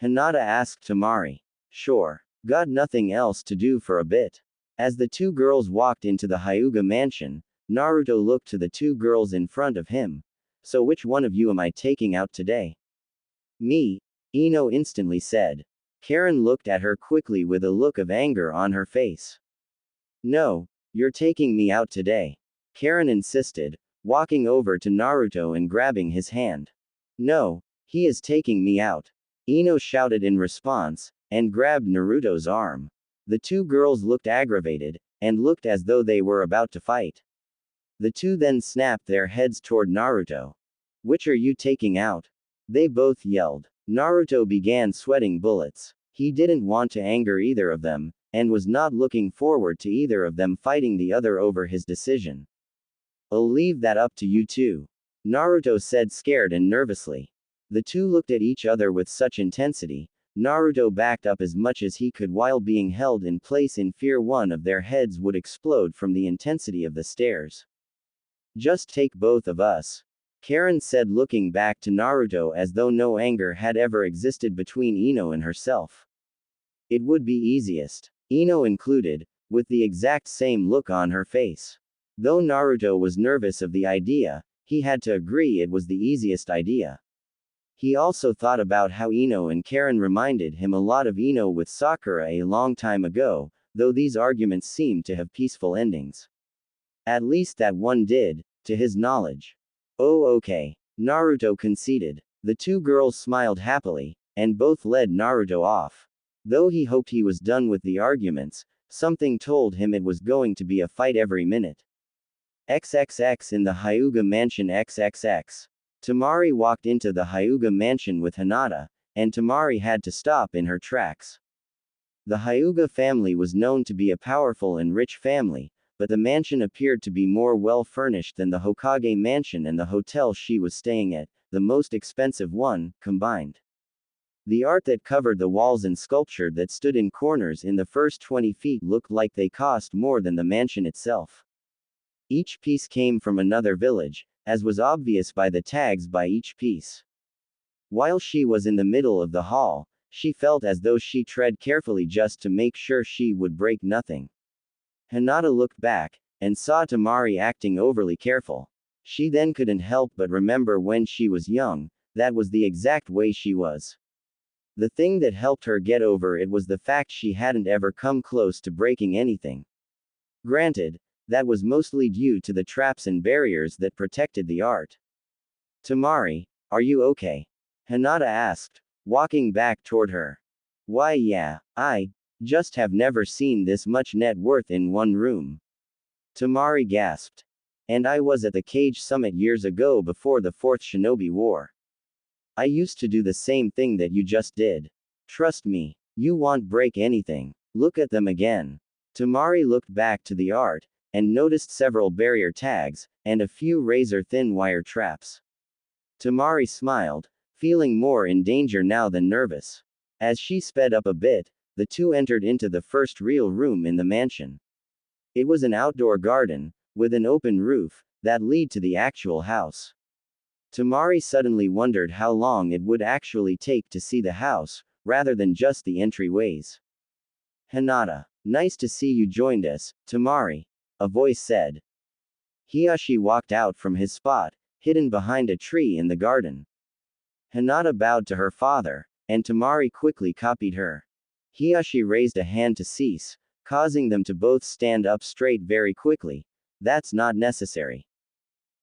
Hinata asked Tamari. Sure. Got nothing else to do for a bit. As the two girls walked into the Hyuga mansion, Naruto looked to the two girls in front of him. So which one of you am I taking out today? Me, Ino instantly said. Karen looked at her quickly with a look of anger on her face. No, you're taking me out today. Karen insisted, walking over to Naruto and grabbing his hand. No, he is taking me out. Ino shouted in response, and grabbed Naruto's arm. The two girls looked aggravated, and looked as though they were about to fight. The two then snapped their heads toward Naruto. Which are you taking out? They both yelled. Naruto began sweating bullets. He didn't want to anger either of them, and was not looking forward to either of them fighting the other over his decision. I'll leave that up to you two, Naruto said scared and nervously. The two looked at each other with such intensity. Naruto backed up as much as he could while being held in place in fear one of their heads would explode from the intensity of the stares. Just take both of us, Karen said looking back to Naruto as though no anger had ever existed between Ino and herself. It would be easiest, Ino included, with the exact same look on her face. Though Naruto was nervous of the idea, he had to agree it was the easiest idea. He also thought about how Ino and Karen reminded him a lot of Ino with Sakura a long time ago, though these arguments seemed to have peaceful endings. At least that one did, to his knowledge. Oh okay, Naruto conceded. The two girls smiled happily, and both led Naruto off. Though he hoped he was done with the arguments, something told him it was going to be a fight every minute. XXX in the Hyuga mansion XXX. Tamari walked into the Hyuga mansion with Hinata, and Tamari had to stop in her tracks. The Hyuga family was known to be a powerful and rich family, but the mansion appeared to be more well-furnished than the Hokage mansion and the hotel she was staying at, the most expensive one, combined. The art that covered the walls and sculpture that stood in corners in the first 20 feet looked like they cost more than the mansion itself. Each piece came from another village, as was obvious by the tags by each piece. While she was in the middle of the hall, She felt as though she tread carefully just to make sure she would break nothing. Hinata looked back, and saw Tamari acting overly careful. She then couldn't help but remember when she was young, that was the exact way she was. The thing that helped her get over it was the fact she hadn't ever come close to breaking anything. Granted, that was mostly due to the traps and barriers that protected the art. Tamari, are you okay? Hinata asked, walking back toward her. Why yeah, I just have never seen this much net worth in one room. Tamari gasped. And I was at the Cage Summit years ago before the Fourth Shinobi War. I used to do the same thing that you just did. Trust me, you won't break anything. Look at them again. Tamari looked back to the art, and noticed several barrier tags, and a few razor-thin wire traps. Tamari smiled, feeling more in danger now than nervous. As she sped up a bit, the two entered into the first real room in the mansion. It was an outdoor garden, with an open roof, that lead to the actual house. Tamari suddenly wondered how long it would actually take to see the house, rather than just the entryways. Hinata, nice to see you joined us, Tamari, a voice said. Hiyashi walked out from his spot, hidden behind a tree in the garden. Hinata bowed to her father, and Tamari quickly copied her. Hiyashi raised a hand to cease, causing them to both stand up straight very quickly. That's not necessary.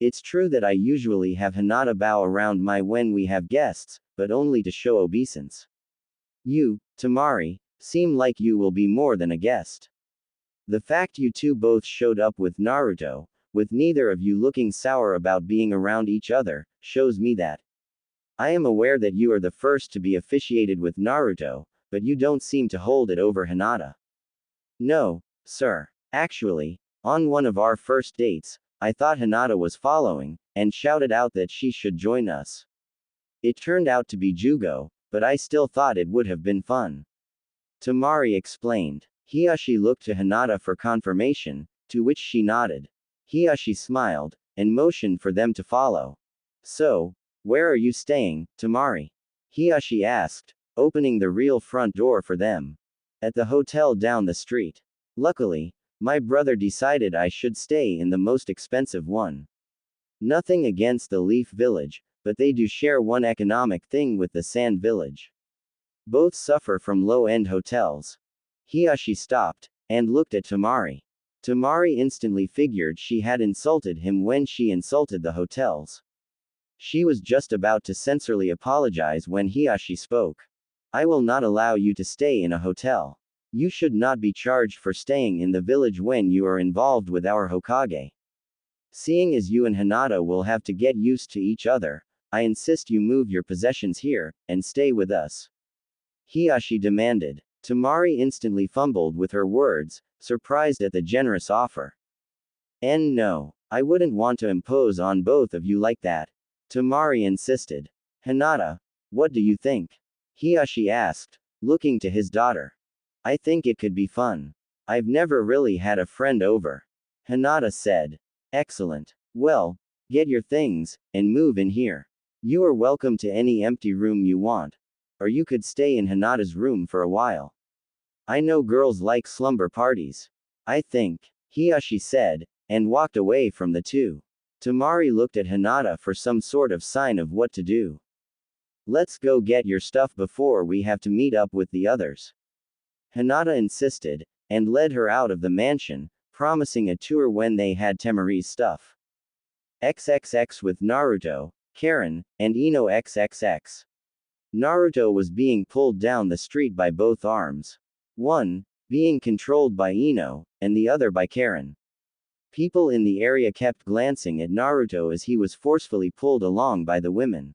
It's true that I usually have Hinata bow around when we have guests, but only to show obeisance. You, Tamari, seem like you will be more than a guest. The fact you two both showed up with Naruto, with neither of you looking sour about being around each other, shows me that. I am aware that you are the first to be officiated with Naruto, but you don't seem to hold it over Hinata. No, sir. Actually, on one of our first dates, I thought Hinata was following, and shouted out that she should join us. It turned out to be Jugo, but I still thought it would have been fun. Tamari explained. Hiyashi looked to Hinata for confirmation, to which she nodded. Hiyashi smiled, and motioned for them to follow. So, where are you staying, Tamari? Hiyashi asked, opening the real front door for them. At the hotel down the street. Luckily, my brother decided I should stay in the most expensive one. Nothing against the Leaf Village, but they do share one economic thing with the Sand Village. Both suffer from low-end hotels. Hiyashi stopped, and looked at Tamari. Tamari instantly figured she had insulted him when she insulted the hotels. She was just about to sincerely apologize when Hiyashi spoke. I will not allow you to stay in a hotel. You should not be charged for staying in the village when you are involved with our Hokage. Seeing as you and Hinata will have to get used to each other, I insist you move your possessions here, and stay with us. Hiyashi demanded. Tamari instantly fumbled with her words, surprised at the generous offer. No, I wouldn't want to impose on both of you like that. Tamari insisted. Hinata, what do you think? Hiyashi asked, looking to his daughter. I think it could be fun. I've never really had a friend over. Hinata said. Excellent. Well, get your things, and move in here. You are welcome to any empty room you want. Or you could stay in Hinata's room for a while. I know girls like slumber parties. I think, Hiyashi said, and walked away from the two. Tamari looked at Hinata for some sort of sign of what to do. Let's go get your stuff before we have to meet up with the others. Hinata insisted, and led her out of the mansion, promising a tour when they had Temari's stuff. XXX with Naruto, Karen, and Ino XXX. Naruto was being pulled down the street by both arms. One, being controlled by Ino, and the other by Karen. People in the area kept glancing at Naruto as he was forcefully pulled along by the women.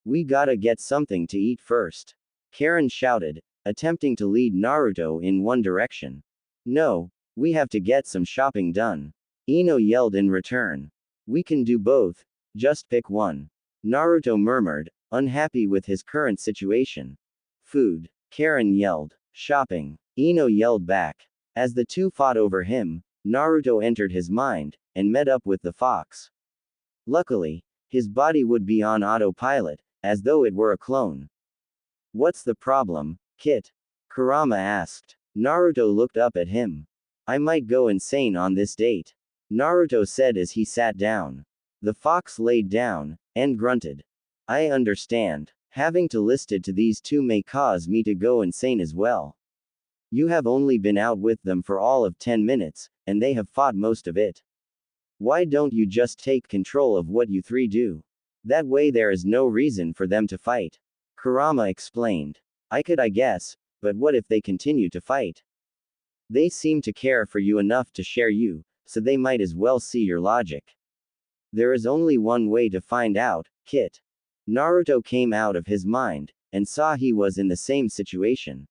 We gotta get something to eat first. Karen shouted, attempting to lead Naruto in one direction. No, we have to get some shopping done. Ino yelled in return. We can do both, just pick one. Naruto murmured, unhappy with his current situation. Food. Karen yelled. Shopping. Ino yelled back. As the two fought over him, Naruto entered his mind, and met up with the fox. Luckily, his body would be on autopilot, as though it were a clone. What's the problem, Kit? Kurama asked. Naruto looked up at him. I might go insane on this date, Naruto said as he sat down. The fox laid down, and grunted. I understand. Having to listen to these two may cause me to go insane as well. You have only been out with them for all of 10 minutes, and they have fought most of it. Why don't you just take control of what you three do? That way there is no reason for them to fight. Kurama explained. I could, I guess, but what if they continue to fight? They seem to care for you enough to share you, so they might as well see your logic. There is only one way to find out, Kit. Naruto came out of his mind, and saw he was in the same situation.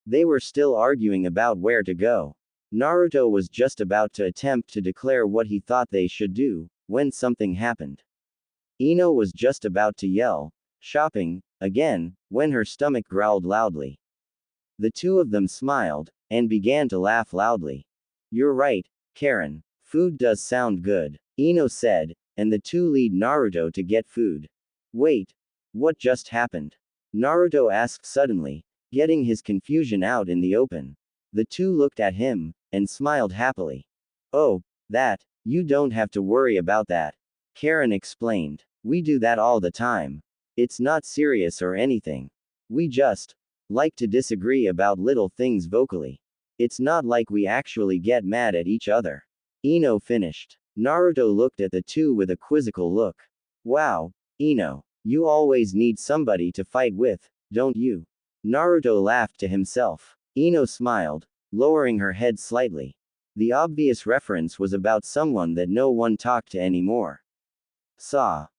They were still arguing about where to go. Naruto was just about to attempt to declare what he thought they should do, when something happened. Ino was just about to yell, shopping, again, when her stomach growled loudly. The two of them smiled, and began to laugh loudly. You're right, Karen. Food does sound good, Ino said, and the two lead Naruto to get food. Wait. What just happened? Naruto asked suddenly, getting his confusion out in the open. The two looked at him, and smiled happily. Oh, that. You don't have to worry about that, Karen explained. We do that all the time. It's not serious or anything. We just like to disagree about little things vocally. It's not like we actually get mad at each other. Ino finished. Naruto looked at the two with a quizzical look. Wow, Ino. You always need somebody to fight with, don't you? Naruto laughed to himself. Ino smiled, lowering her head slightly. The obvious reference was about someone that no one talked to anymore. Saw.